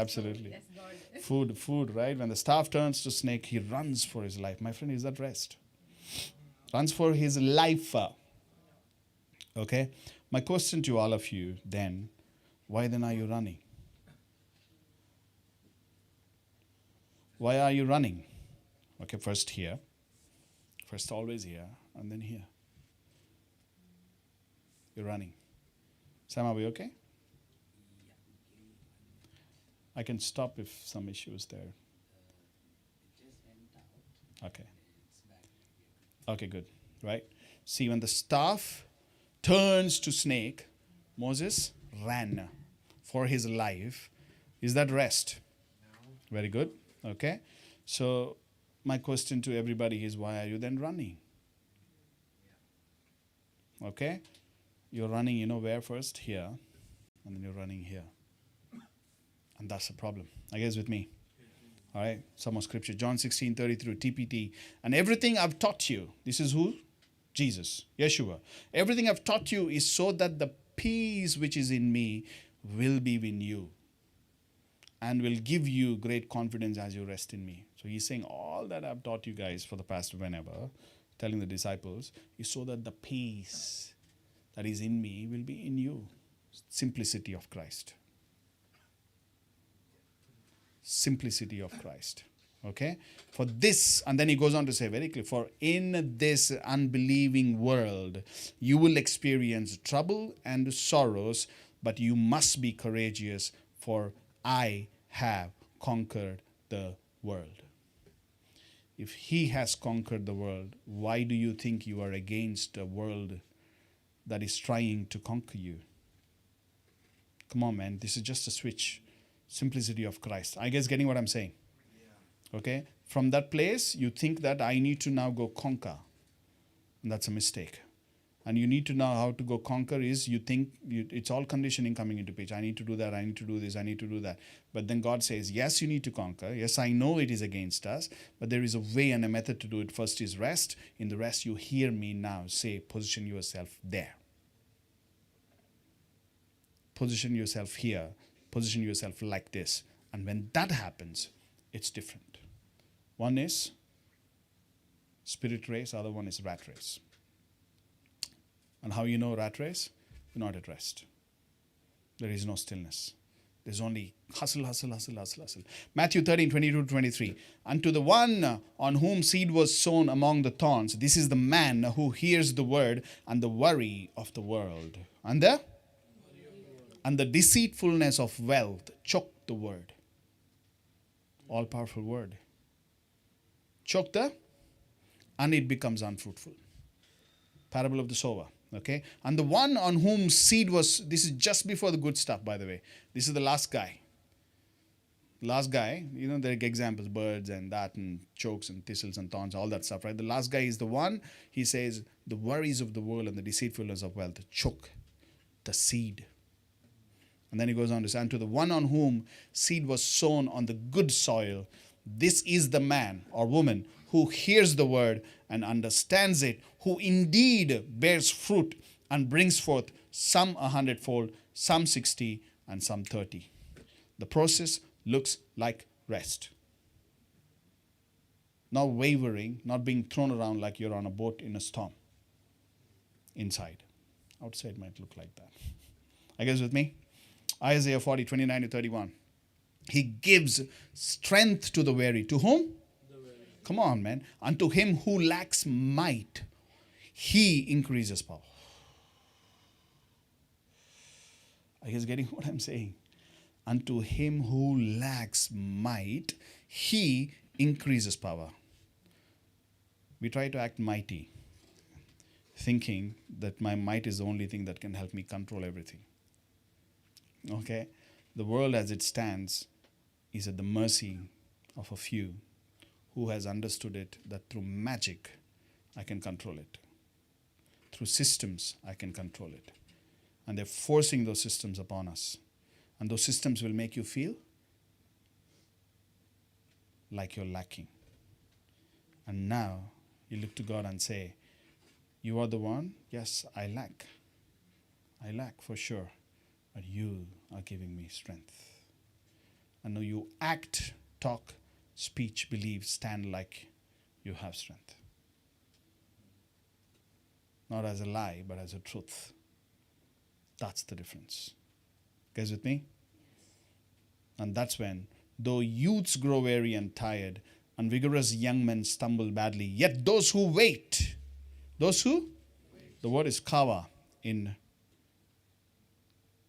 absolutely. Yes, God. Food, right? When the staff turns to snake, he runs for his life. My friend, is that rest? Runs for his life. Okay? My question to all of you then, why then are you running? Why are you running? Okay, first here. First always here, and then here. You're running. Sam, are we okay? I can stop if some issue is there. Okay. Okay, good. Right? See, when the staff turns to snake, Moses ran for his life. Is that rest? Very good. Okay. So my question to everybody is, why are you then running? Okay. You're running, where first? Here. And then you're running here. And that's the problem. Are you guys with me? All right. Some more scripture. John 16:33, TPT. And everything I've taught you. This is who? Jesus. Yeshua. Everything I've taught you is so that the peace which is in me will be in you. And will give you great confidence as you rest in me. So he's saying all that I've taught you guys for the past whenever, telling the disciples, is so that the peace that is in me will be in you. Simplicity of Christ. simplicity of Christ. Okay? For this, and then he goes on to say very clearly, for in this unbelieving world, you will experience trouble and sorrows, but you must be courageous, for I have conquered the world. If he has conquered the world, why do you think you are against a world that is trying to conquer you? Come on, man. This is just a switch. Simplicity of Christ. I guess getting what I'm saying. Okay? From that place, you think that I need to now go conquer. And that's a mistake. And you need to know how to go conquer is you think it's all conditioning coming into picture. I need to do that. I need to do this. I need to do that. But then God says, yes, you need to conquer. Yes, I know it is against us. But there is a way and a method to do it. First is rest. In the rest, you hear me now say, position yourself there. Position yourself here. Position yourself like this. And when that happens, it's different. One is spirit race. Other one is rat race. And how you know rat race? You're not at rest. There is no stillness. There's only hustle, hustle, hustle, hustle, hustle. Matthew 13, 22-23. Unto the one on whom seed was sown among the thorns, this is the man who hears the word and the worry of the world. And the deceitfulness of wealth choke the word. All-powerful word. Choke and it becomes unfruitful. Parable of the sower. Okay, and the one on whom seed was, this is just before the good stuff, by the way. This is the last guy. Last guy, you know, there are examples, birds and that and chokes and thistles and thorns, all that stuff, right? The last guy is the one, he says, the worries of the world and the deceitfulness of wealth choke the seed. And then he goes on to say, and to the one on whom seed was sown on the good soil, this is the man or woman who hears the word and understands it, who indeed bears fruit and brings forth some 100-fold, some 60, and some 30. The process looks like rest. Not wavering, not being thrown around like you're on a boat in a storm. Inside. Outside might look like that. Are you guys with me? Isaiah 40, 29-31. He gives strength to the weary. To whom? Come on, man. Unto him who lacks might, he increases power. Are you guys getting what I'm saying? Unto him who lacks might, he increases power. We try to act mighty, thinking that my might is the only thing that can help me control everything. Okay? The world as it stands is at the mercy of a few who has understood it, that through magic I can control it. Through systems I can control it. And they're forcing those systems upon us. And those systems will make you feel like you're lacking. And now you look to God and say, you are the one? Yes, I lack. I lack for sure. But you are giving me strength. And now you act, talk, speech, believe, stand like you have strength. Not as a lie, but as a truth. That's the difference. Guys with me? And that's when, though youths grow weary and tired, and vigorous young men stumble badly, yet those who wait, the word is kawa in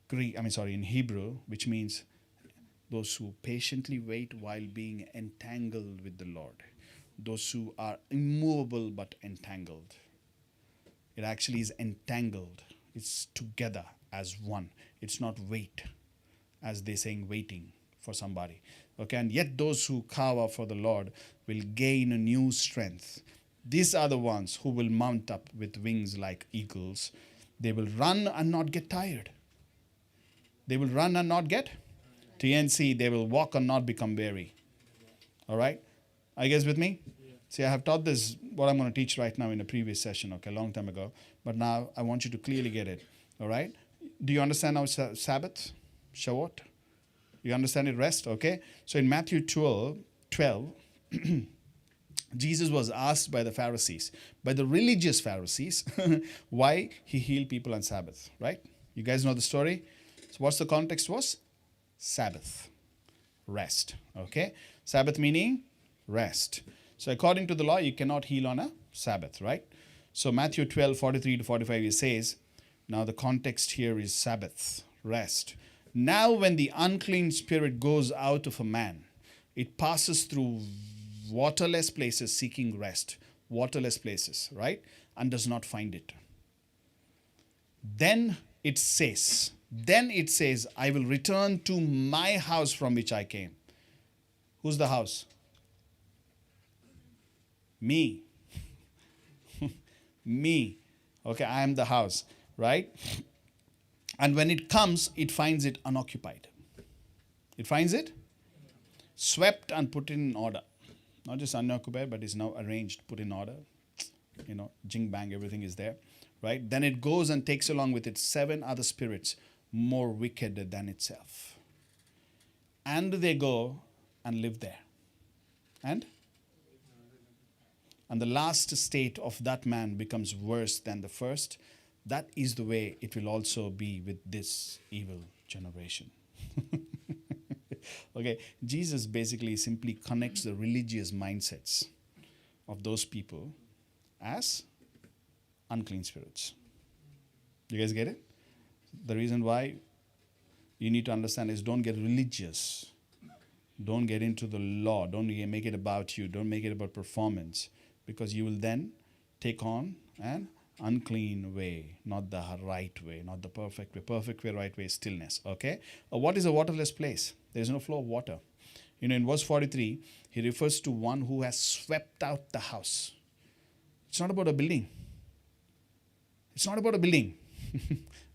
in Hebrew, which means those who patiently wait while being entangled with the Lord. Those who are immovable but entangled. It actually is entangled. It's together as one. It's not wait, as they're saying waiting for somebody. Okay, and yet those who cower for the Lord will gain a new strength. These are the ones who will mount up with wings like eagles. They will run and not get tired. They will run and not get TNC, they will walk and not become weary. All right? Are you guys with me? Yeah. See, I have taught this, what I'm going to teach right now in a previous session, okay, a long time ago. But now I want you to clearly get it. All right? Do you understand now Sabbath? Shavuot? You understand it? Rest? Okay? So in Matthew 12, Jesus was asked by the Pharisees, by the religious Pharisees, why he healed people on Sabbath. Right? You guys know the story? So what's the context was? Sabbath. rest. Okay? Sabbath meaning rest. So according to the law, you cannot heal on a Sabbath, right? So Matthew 12, 43 to 45, it says, now the context here is Sabbath, rest. Now when the unclean spirit goes out of a man, it passes through waterless places seeking rest. Waterless places, right? And does not find it. Then it says, I will return to my house from which I came. Who's the house? Me. Me. Okay, I am the house, right? And when it comes, it finds it unoccupied. It finds it swept and put in order. Not just unoccupied, but is now arranged, put in order. Jing bang, everything is there, right? Then it goes and takes along with it 7 other spirits more wicked than itself. And they go and live there. And the last state of that man becomes worse than the first. That is the way it will also be with this evil generation. Okay, Jesus basically simply connects the religious mindsets of those people as unclean spirits. You guys get it? The reason why you need to understand is don't get religious. Don't get into the law. Don't make it about you. Don't make it about performance. Because you will then take on an unclean way, not the right way, not the perfect way. Perfect way, right way is stillness. Okay? What is a waterless place? There is no flow of water. In verse 43, he refers to one who has swept out the house. It's not about a building. It's not about a building.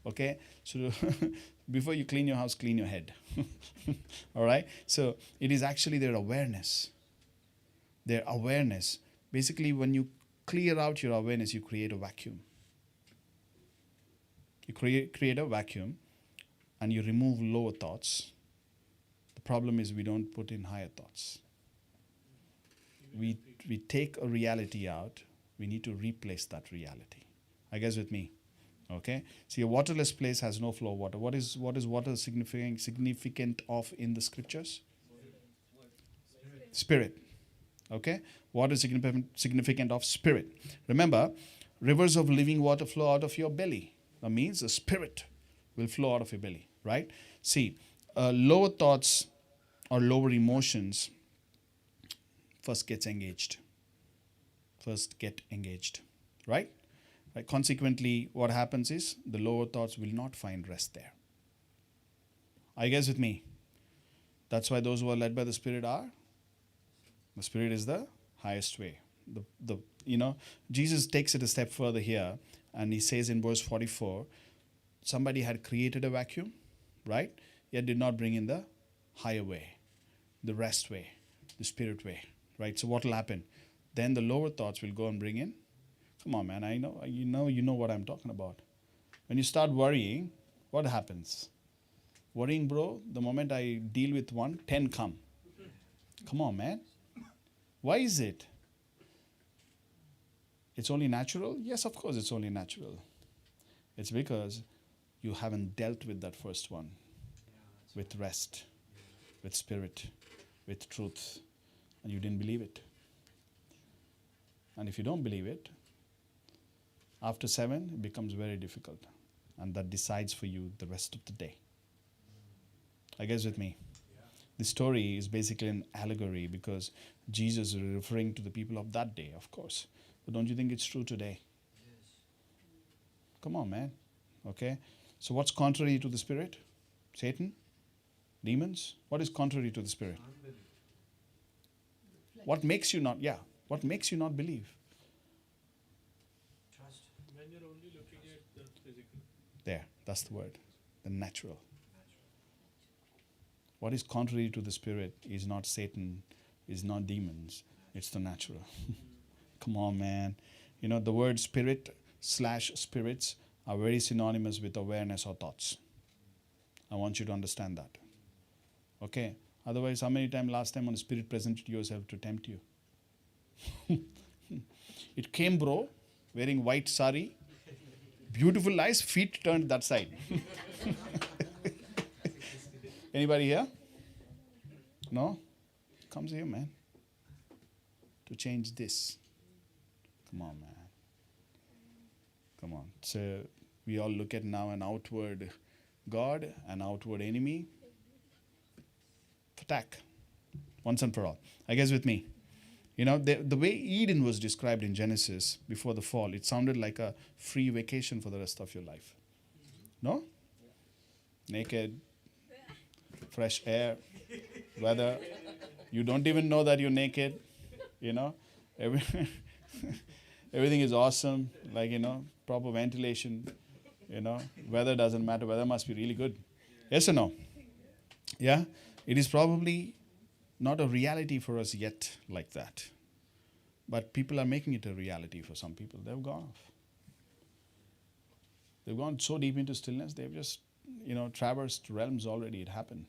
Okay? So before you clean your house, clean your head. All right? So it is actually their awareness. Their awareness. Basically, when you clear out your awareness, you create a vacuum. You create a vacuum and you remove lower thoughts. The problem is we don't put in higher thoughts. We take a reality out. We need to replace that reality. Are you guys with me? Okay? See, a waterless place has no flow of water. What is water significant of in the scriptures? Spirit. Okay? Water is significant of spirit. Remember, rivers of living water flow out of your belly. That means the spirit will flow out of your belly, right? See, lower thoughts or lower emotions first get engaged, right? Consequently, what happens is the lower thoughts will not find rest there. Are you guys with me? That's why those who are led by the Spirit are. The Spirit is the highest way. Jesus takes it a step further here, and he says in verse 44, somebody had created a vacuum, right? Yet did not bring in the higher way, the rest way, the Spirit way, right? So what will happen? Then the lower thoughts will go and bring in. Come on, man, I know you know what I'm talking about. When you start worrying, what happens? Worrying, bro, the moment I deal with 1, 10 come. Come on, man. Why is it? It's only natural? Yes, of course it's only natural. It's because you haven't dealt with that first one. With rest, with spirit, with truth. And you didn't believe it. And if you don't believe it, after 7, it becomes very difficult. And that decides for you the rest of the day. Are you guys with me? The story is basically an allegory because Jesus is referring to the people of that day, of course. But don't you think it's true today? Yes. Come on, man. Okay? So what's contrary to the Spirit? Satan? Demons? What is contrary to the Spirit? What makes you not, what makes you not believe? Trust. When you're only looking at the physical. There, that's the word. The natural. What is contrary to the Spirit is not Satan, is not demons. It's the natural. Come on, man. The word spirit/spirits are very synonymous with awareness or thoughts. I want you to understand that. Okay? Otherwise, how many times last time on the Spirit presented yourself to tempt you? It came, bro, wearing white sari, beautiful eyes, feet turned that side. Anybody here? No? Comes here, man. To change this. Come on, man. Come on. So we all look at now an outward God, an outward enemy. Attack. Once and for all. I guess with me. You know, the way Eden was described in Genesis before the fall, it sounded like a free vacation for the rest of your life. No? Naked, fresh air, weather. You don't even know that you're naked. You know? Everything is awesome. Like, you know, proper ventilation. You know? Weather doesn't matter. Weather must be really good. Yes or no? Yeah? It is probably not a reality for us yet like that. But people are making it a reality for some people. They've gone off. They've gone so deep into stillness, they've just, you know, traversed realms already. It happened.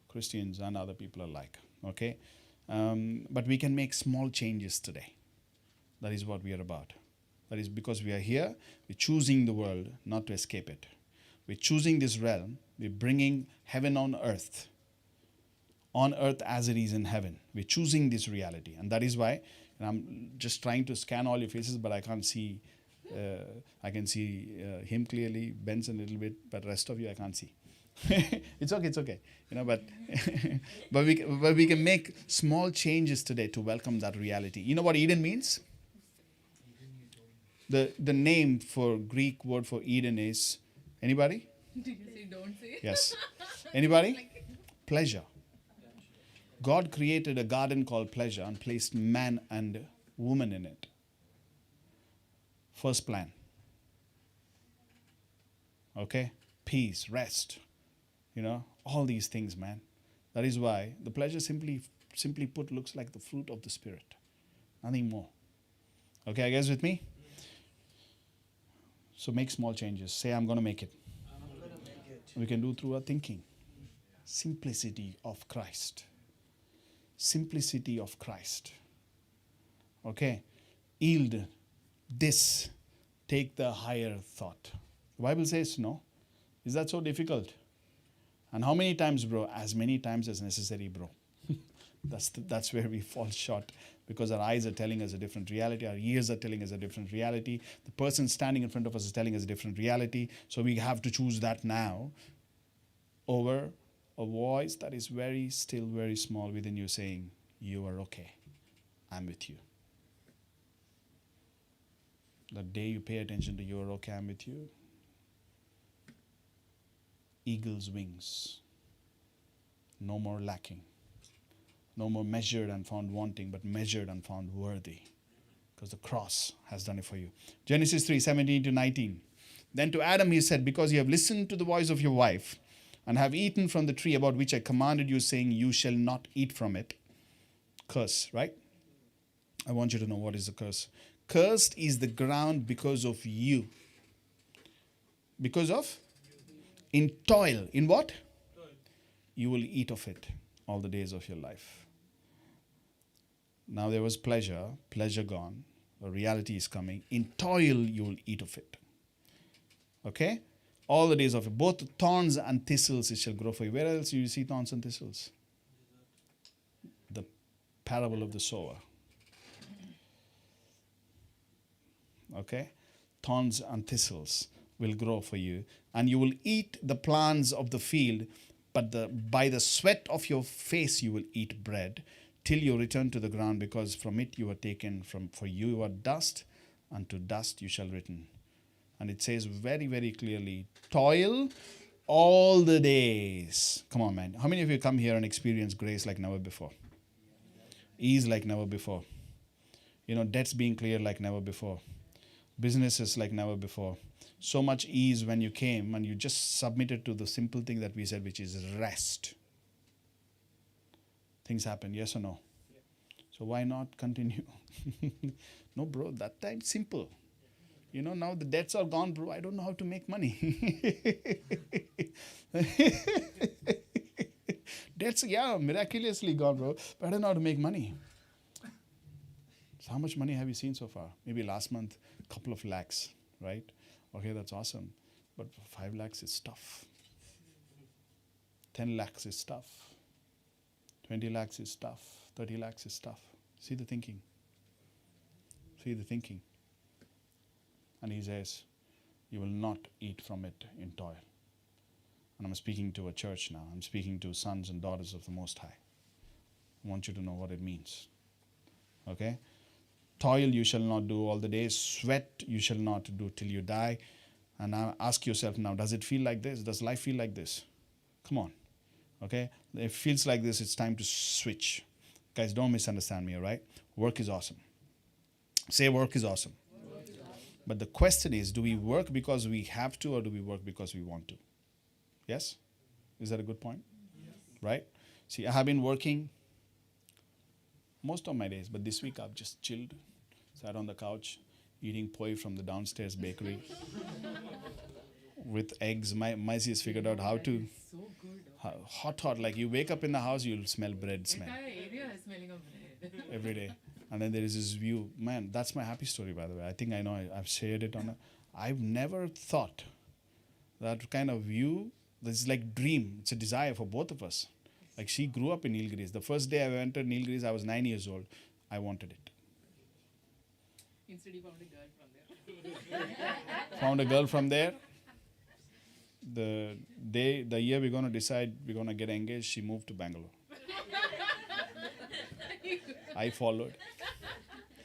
Christians and other people alike. Okay? But we can make small changes today. That is what we are about. That is because we are here, we're choosing the world, not to escape it. We're choosing this realm, we're bringing heaven on earth as it is in heaven. We're choosing this reality. And that is why, and I'm just trying to scan all your faces, but I can't see, I can see him clearly, Benson a little bit, but rest of you I can't see. It's okay. You know, but but we can make small changes today to welcome that reality. You know what Eden means? The name for Greek word for Eden is, anybody? Did you say don't say? Yes. Anybody? Pleasure. God created a garden called pleasure and placed man and woman in it. First plan. Okay? Peace, rest. You know, all these things, man. That is why the pleasure simply put looks like the fruit of the Spirit. Nothing more. Okay, I guess with me? So make small changes. Say, I'm going to make it. We can do through our thinking. Simplicity of Christ. Simplicity of Christ. Okay? Yield this. Take the higher thought. The Bible says no. Is that so difficult? And how many times, bro? As many times as necessary, bro. That's where we fall short. Because our eyes are telling us a different reality. Our ears are telling us a different reality. The person standing in front of us is telling us a different reality. So we have to choose that now over a voice that is very still, very small within you saying, you are okay. I'm with you. The day you pay attention to you are okay, I'm with you. Eagle's wings. No more lacking. No more measured and found wanting, but measured and found worthy. Because the cross has done it for you. Genesis 3:17-19. Then to Adam he said, because you have listened to the voice of your wife, and have eaten from the tree about which I commanded you, saying, you shall not eat from it. Curse, right? I want you to know what is the curse. Cursed is the ground because of you. Because of? In toil. In what? You will eat of it all the days of your life. Now there was pleasure gone. A reality is coming. In toil you will eat of it. Okay? All the days of it. Both thorns and thistles it shall grow for you. Where else do you see thorns and thistles? The parable of the sower. Okay? Thorns and thistles will grow for you. And you will eat the plants of the field, but by the sweat of your face you will eat bread, till you return to the ground, because from it you are taken. For you are dust, and to dust you shall return. And it says very, very clearly, toil all the days. Come on, man. How many of you come here and experience grace like never before? Ease like never before. You know, debts being cleared like never before. Businesses like never before. So much ease when you came and you just submitted to the simple thing that we said, which is rest. Things happen, yes or no? So why not continue? No, bro, that time simple. You know, now the debts are gone, bro. I don't know how to make money. Debts, yeah, miraculously gone, bro. But I don't know how to make money. So how much money have you seen so far? Maybe last month, a couple of lakhs, right? Okay, that's awesome. But 5 lakhs is tough. 10 lakhs is tough. 20 lakhs is tough. 30 lakhs is tough. See the thinking. See the thinking. And he says, you will not eat from it in toil. And I'm speaking to a church now. I'm speaking to sons and daughters of the Most High. I want you to know what it means. Okay? Toil you shall not do all the days. Sweat you shall not do till you die. And now ask yourself now, does it feel like this? Does life feel like this? Come on. Okay? If it feels like this, it's time to switch. Guys, don't misunderstand me, all right? Work is awesome. Say work is awesome. But the question is, do we work because we have to or do we work because we want to? Yes? Is that a good point? Yes. Right? See, I have been working most of my days, but this week I've just chilled, sat on the couch, eating poi from the downstairs bakery with eggs. My Maisi has figured out how to. So good. Hot, like you wake up in the house, you'll smell bread smell. Entire area is smelling of bread. Every day. And then there is this view. Man, that's my happy story, by the way. I think I know I've shared it on I've never thought that kind of view, this is like dream. It's a desire for both of us. Like she grew up in Nilgiris. The first day I entered Nilgiris, I was 9 years old. I wanted it. Instead, you found a girl from there. Found a girl from there. The year we're going to decide we're going to get engaged, she moved to Bangalore. I followed.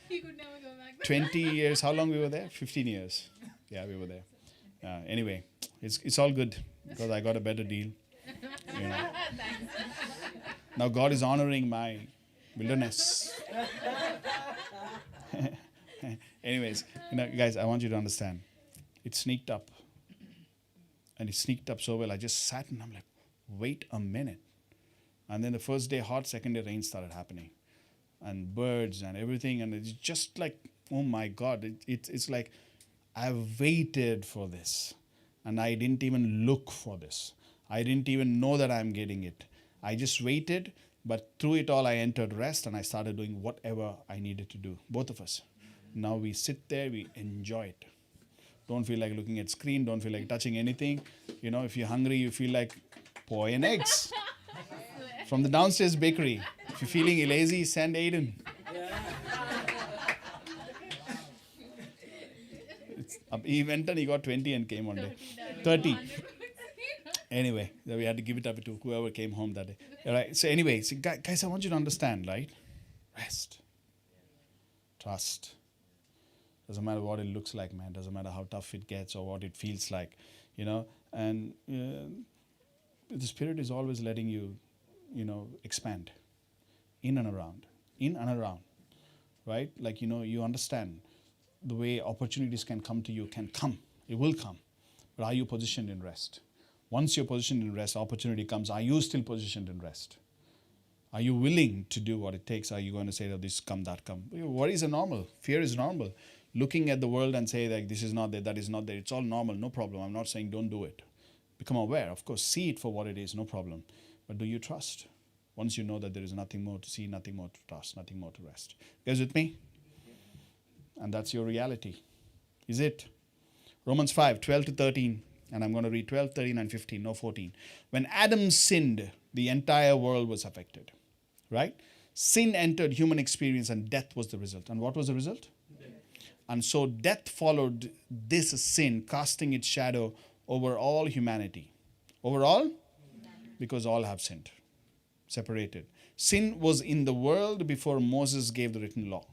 You could never go back. 20 years. How long we were there? 15 years. Yeah, we were there. Anyway, it's all good because I got a better deal. You know. Now God is honoring my wilderness. Anyways, guys, I want you to understand. It sneaked up. And it sneaked up so well. I just sat and I'm like, wait a minute. And then the first day hot, second day rain started happening. And birds and everything. And it's just like, oh my God. It's like, I've waited for this. And I didn't even look for this. I didn't even know that I'm getting it. I just waited. But through it all, I entered rest and I started doing whatever I needed to do. Both of us. Now we sit there, we enjoy it. Don't feel like looking at screen. Don't feel like touching anything. You know, if you're hungry, you feel like poi and eggs from the downstairs bakery. If you're feeling lazy, send Aiden. He went and he got 20 and came one day. 30. Anyway, we had to give it up to whoever came home that day. All right. So anyway, guys, I want you to understand, right? Rest. Trust. Doesn't matter what it looks like, man. Doesn't matter how tough it gets or what it feels like, you know. And the Spirit is always letting you, expand in and around, right? Like, you understand the way opportunities can come to you, can come. It will come. But are you positioned in rest? Once you're positioned in rest, opportunity comes. Are you still positioned in rest? Are you willing to do what it takes? Are you going to say that this come, that come? Worries are normal. Fear is normal. Looking at the world and say like this is not there, that is not there. It's all normal, no problem. I'm not saying don't do it. Become aware, of course. See it for what it is, no problem. But do you trust? Once you know that there is nothing more to see, nothing more to trust, nothing more to rest. You guys with me? And that's your reality. Is it? Romans 5, 12 to 13. And I'm going to read 12, 13 and 15, no 14. When Adam sinned, the entire world was affected. Right? Sin entered human experience and death was the result. And what was the result? And so death followed this sin, casting its shadow over all humanity. Over all? Because all have sinned. Separated. Sin was in the world before Moses gave the written law.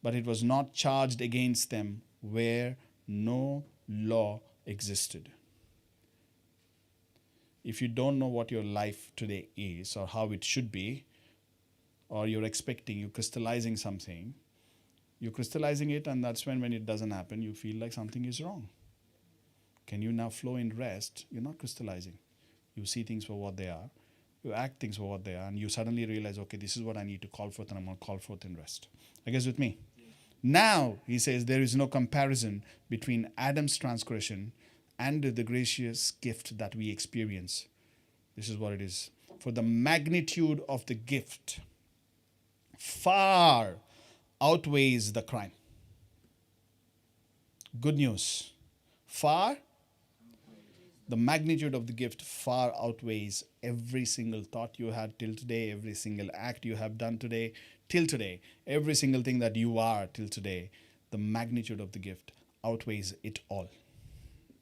But it was not charged against them where no law existed. If you don't know what your life today is or how it should be, or you're crystallizing something, you're crystallizing it, and that's when it doesn't happen, you feel like something is wrong. Can you now flow in rest? You're not crystallizing. You see things for what they are. You act things for what they are, and you suddenly realize, okay, this is what I need to call forth, and I'm going to call forth in rest. I guess with me? Now, he says, there is no comparison between Adam's transgression and the gracious gift that we experience. This is what it is. For the magnitude of the gift far outweighs the crime. Good news. Far The magnitude of the gift far outweighs every single thought you had till today, every single act you have done today, till today, every single thing that you are till today. The magnitude of the gift outweighs it all.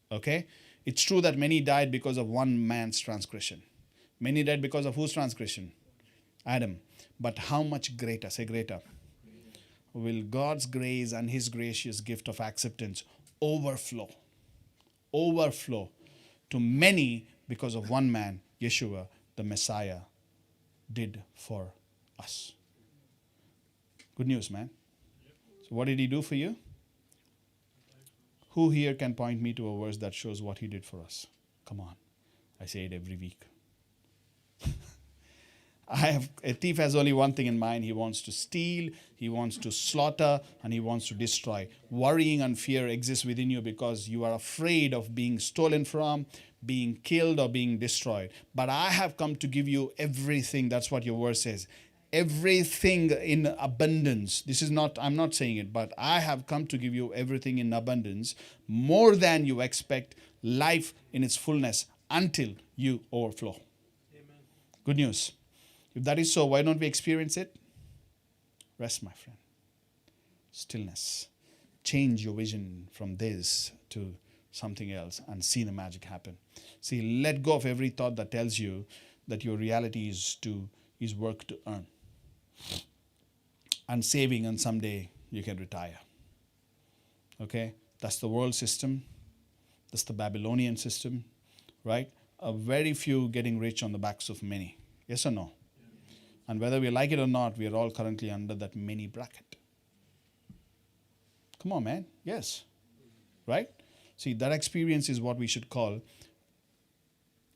Okay? It's true that many died because of one man's transgression. Many died because of whose transgression? Adam. But how much greater, say greater, will God's grace and his gracious gift of acceptance overflow to many because of one man, Yeshua, the Messiah, did for us. Good news, man. So what did he do for you? Who here can point me to a verse that shows what he did for us? Come on. I say it every week. A thief has only one thing in mind. He wants to steal, he wants to slaughter, and he wants to destroy. Worrying and fear exists within you because you are afraid of being stolen from, being killed, or being destroyed. But I have come to give you everything. That's what your verse says. Everything in abundance. This is not, I'm not saying it, but I have come to give you everything in abundance, more than you expect, life in its fullness, until you overflow. Amen. Good news. If that is so, why don't we experience it? Rest, my friend. Stillness. Change your vision from this to something else and see the magic happen. See, let go of every thought that tells you that your reality is work to earn and saving, and someday you can retire. Okay? That's the world system. That's the Babylonian system, right? A very few getting rich on the backs of many. Yes or no? And whether we like it or not, we are all currently under that many bracket. Come on, man. Yes. Right? See, that experience is what we should call,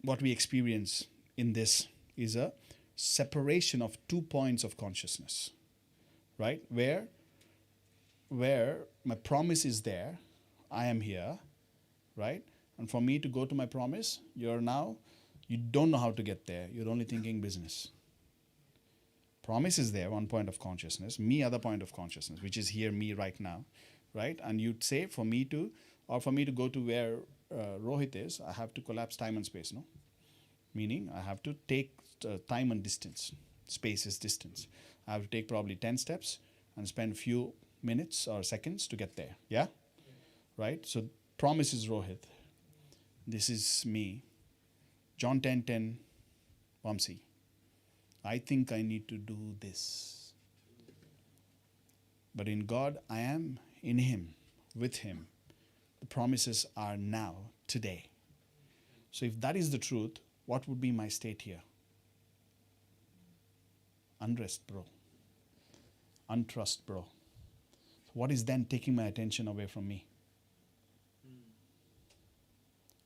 what we experience in this is a separation of 2 points of consciousness. Right? Where my promise is there, I am here, right? And for me to go to my promise, you don't know how to get there. You're only thinking business. Promise is there, one point of consciousness. Me, other point of consciousness, which is here, me right now, right? And you'd say for me to go to where Rohit is, I have to collapse time and space, no? Meaning I have to take time and distance. Space is distance. I have to take probably 10 steps and spend few minutes or seconds to get there. Yeah? Right? So promise is Rohit. This is me. John 10:10, Vamsi. I think I need to do this. But in God, I am in him, with him. The promises are now, today. So if that is the truth, what would be my state here? Unrest, bro. Untrust, bro. What is then taking my attention away from me?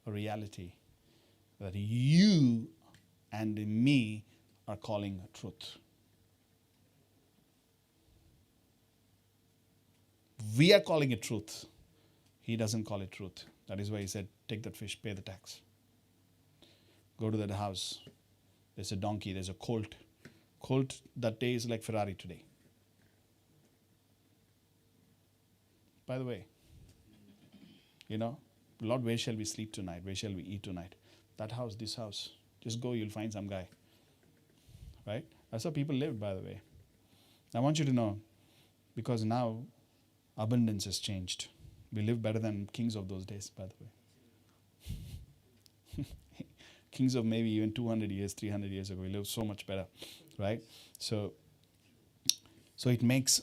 A reality that you and me are calling truth. We are calling it truth. He doesn't call it truth. That is why he said, take that fish, pay the tax. Go to that house. There's a donkey, there's a colt. Colt that day is like Ferrari today. By the way, Lord, where shall we sleep tonight? Where shall we eat tonight? That house, this house. Just go, you'll find some guy. Right? That's how people live, by the way. I want you to know, because now abundance has changed. We live better than kings of those days, by the way. Kings of maybe even 200 years, 300 years ago, we lived so much better, right? So it makes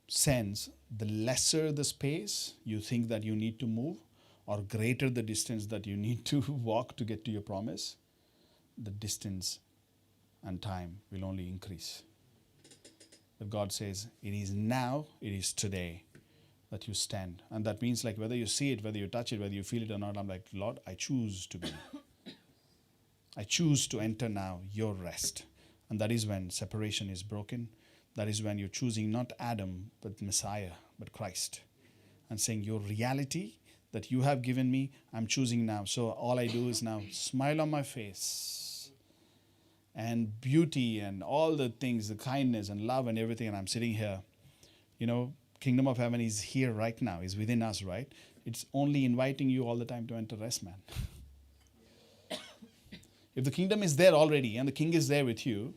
sense. The lesser the space you think that you need to move, or greater the distance that you need to walk to get to your promise, the distance and time will only increase. But God says, it is now, it is today that you stand. And that means like whether you see it, whether you touch it, whether you feel it or not, I'm like, Lord, I choose to be. I choose to enter now your rest. And that is when separation is broken. That is when you're choosing not Adam, but Messiah, but Christ. And saying your reality that you have given me, I'm choosing now. So all I do is now smile on my face. And beauty and all the things, the kindness and love and everything. And I'm sitting here. Kingdom of heaven is here right now, is within us, right? It's only inviting you all the time to enter rest, man. If the kingdom is there already and the king is there with you,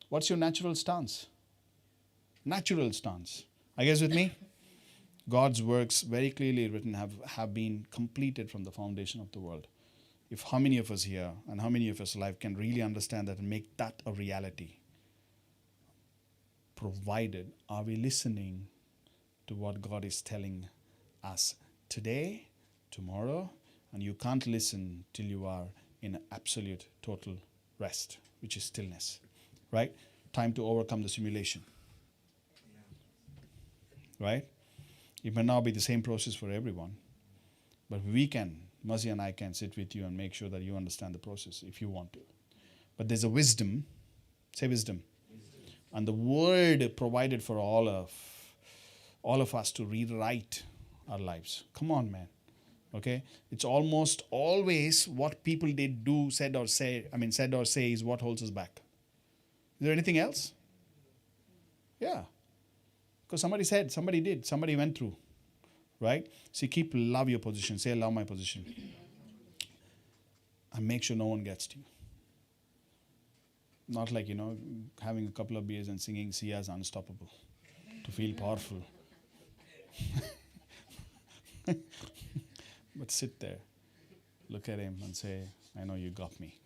what's your natural stance? Natural stance. Are you guys with me? God's works, very clearly written, have been completed from the foundation of the world. If how many of us here and how many of us alive can really understand that and make that a reality? Provided, are we listening to what God is telling us today, tomorrow? And you can't listen till you are in absolute total rest, which is stillness. Right? Time to overcome the simulation. Right? It may not be the same process for everyone, but we can, Mercy and I can sit with you and make sure that you understand the process if you want to. But there's a wisdom, say wisdom, and the word provided for all of us to rewrite our lives. Come on, man. Okay? It's almost always what people did, do, said or say is what holds us back. Is there anything else? Yeah. Because somebody said, somebody did, somebody went through. Right? So love your position. Say, love my position. And make sure no one gets to you. Not like, having a couple of beers and singing Sia's Unstoppable to feel powerful. But sit there, look at him and say, I know you got me.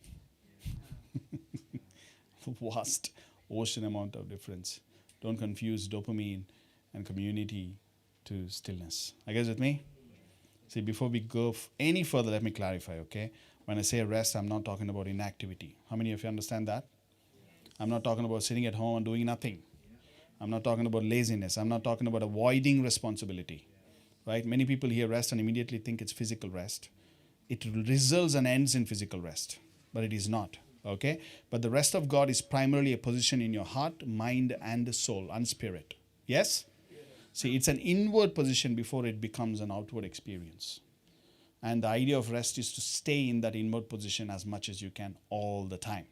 Vast ocean amount of difference. Don't confuse dopamine and community to stillness. Are you guys with me? See, before we go any further, let me clarify, okay? When I say rest, I'm not talking about inactivity. How many of you understand that? I'm not talking about sitting at home and doing nothing. I'm not talking about laziness. I'm not talking about avoiding responsibility. Right? Many people hear rest and immediately think it's physical rest. It results and ends in physical rest, but it is not. Okay? But the rest of God is primarily a position in your heart, mind, and soul, and spirit. Yes? See, it's an inward position before it becomes an outward experience. And the idea of rest is to stay in that inward position as much as you can all the time.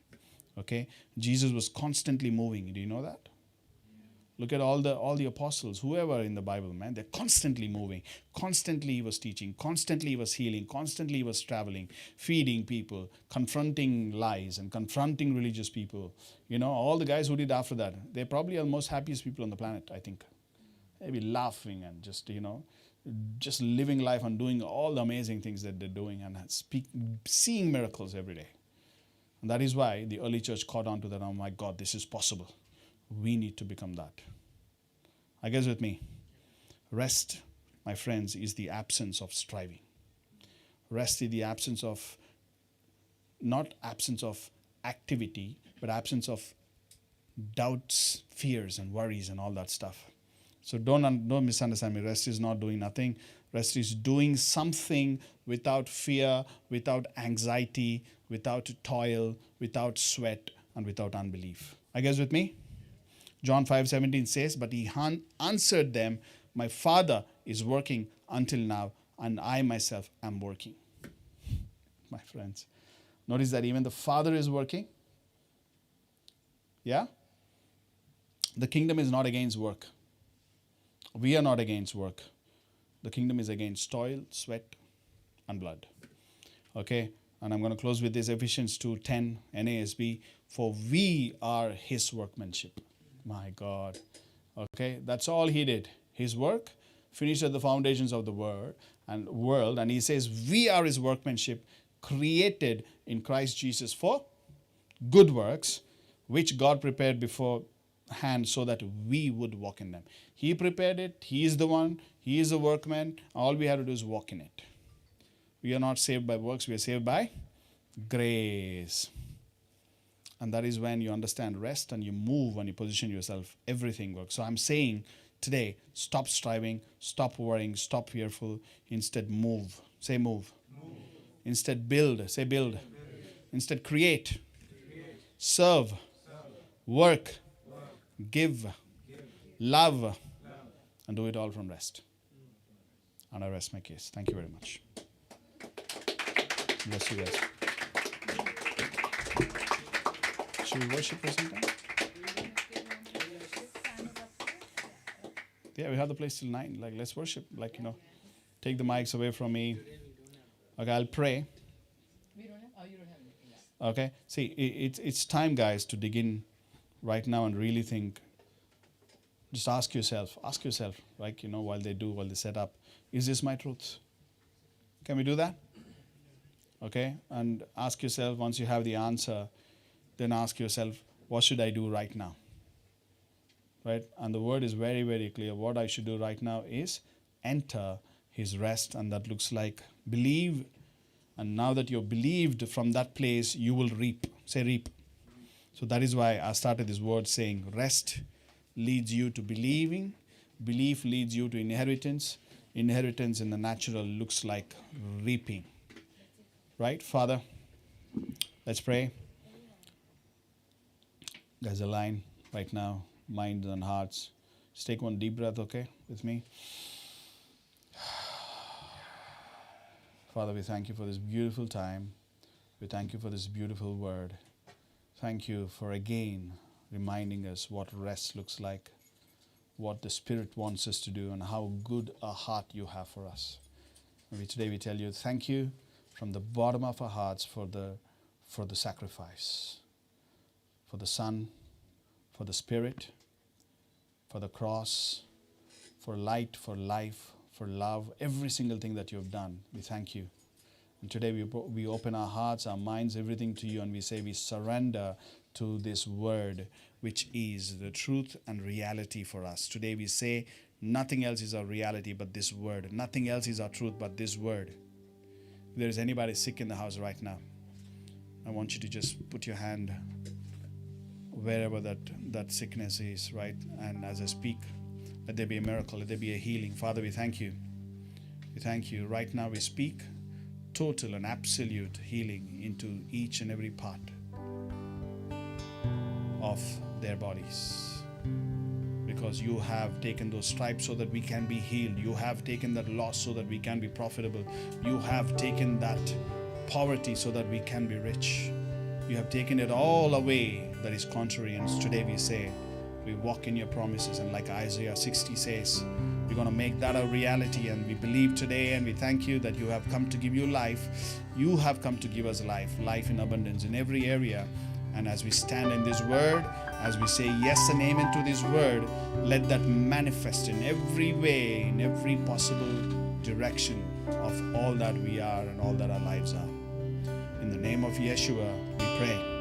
Okay? Jesus was constantly moving. Do you know that? Look at all the apostles, whoever in the Bible, man, they're constantly moving. Constantly he was teaching. Constantly he was healing. Constantly he was traveling, feeding people, confronting lies and confronting religious people. All the guys who did after that, they're probably the most happiest people on the planet, I think. They'd be laughing and just living life and doing all the amazing things that they're doing and seeing miracles every day. And that is why the early church caught on to that. Oh my God, this is possible. We need to become that. Are you guys with me? Rest, my friends, is the absence of striving. Rest is the absence of, not absence of activity, but absence of doubts, fears, and worries and all that stuff. So don't misunderstand me. Rest is not doing nothing. Rest is doing something without fear, without anxiety, without toil, without sweat, and without unbelief. Are you guys with me? John 5:17 says, but he answered them, my Father is working until now, and I myself am working. My friends, notice that even the Father is working. Yeah? The kingdom is not against work. We are not against work. The kingdom is against toil, sweat, and blood. Okay? And I'm going to close with this, Ephesians 2:10, NASB. For we are his workmanship. My God. Okay? That's all he did. His work finished at the foundations of the world. And he says, we are his workmanship, created in Christ Jesus for good works, which God prepared beforehand so that we would walk in them. He prepared it. He is the one. He is the workman. All we have to do is walk in it. We are not saved by works. We are saved by grace. And that is when you understand rest and you move and you position yourself. Everything works. So I'm saying today, stop striving, stop worrying, stop fearful. Instead, move. Say move. Move. Instead, build. Say build. Instead, create. Serve. Work. Give. Love. And do it all from rest. And I rest my case. Thank you very much. Bless you guys. Should we worship for some time? Yeah, we have the place till 9. Like, let's worship. Like, take the mics away from me. Okay, I'll pray. We don't have. Okay? See, it's time, guys, to dig in right now and really think. Just ask yourself, like, while they set up, is this my truth? Can we do that? Okay? And ask yourself, once you have the answer, then ask yourself, what should I do right now? Right? And the word is very, very clear. What I should do right now is enter his rest, and that looks like believe. And now that you're believed, from that place, you will reap. Say reap. So that is why I started this word saying rest leads you to believing. Belief leads you to inheritance. Inheritance in the natural looks like reaping. Right, Father? Let's pray. There's a line right now, minds and hearts. Just take one deep breath, okay, with me. Father, we thank you for this beautiful time. We thank you for this beautiful word. Thank you for again reminding us what rest looks like, what the Spirit wants us to do, and how good a heart you have for us. And today we tell you thank you from the bottom of our hearts for the sacrifice, for the Son, for the Spirit, for the cross, for light, for life, for love, every single thing that you have done. We thank you. And today we open our hearts, our minds, everything to you, and we say we surrender to this word, which is the truth and reality for us. Today we say nothing else is our reality but this word. Nothing else is our truth but this word. If there is anybody sick in the house right now, I want you to just put your hand wherever that sickness is, right? And as I speak, let there be a miracle, let there be a healing. Father, we thank you. We thank you. Right now we speak total and absolute healing into each and every part of their bodies. Because you have taken those stripes so that we can be healed. You have taken that loss so that we can be profitable. You have taken that poverty so that we can be rich. You have taken it all away that is contrary. And today we say, we walk in your promises. And like Isaiah 60 says, we're going to make that a reality. And we believe today, and we thank you that you have come to give you life. You have come to give us life in abundance in every area. And as we stand in this word, as we say yes and amen to this word, let that manifest in every way, in every possible direction of all that we are and all that our lives are. In the name of Yeshua, we pray.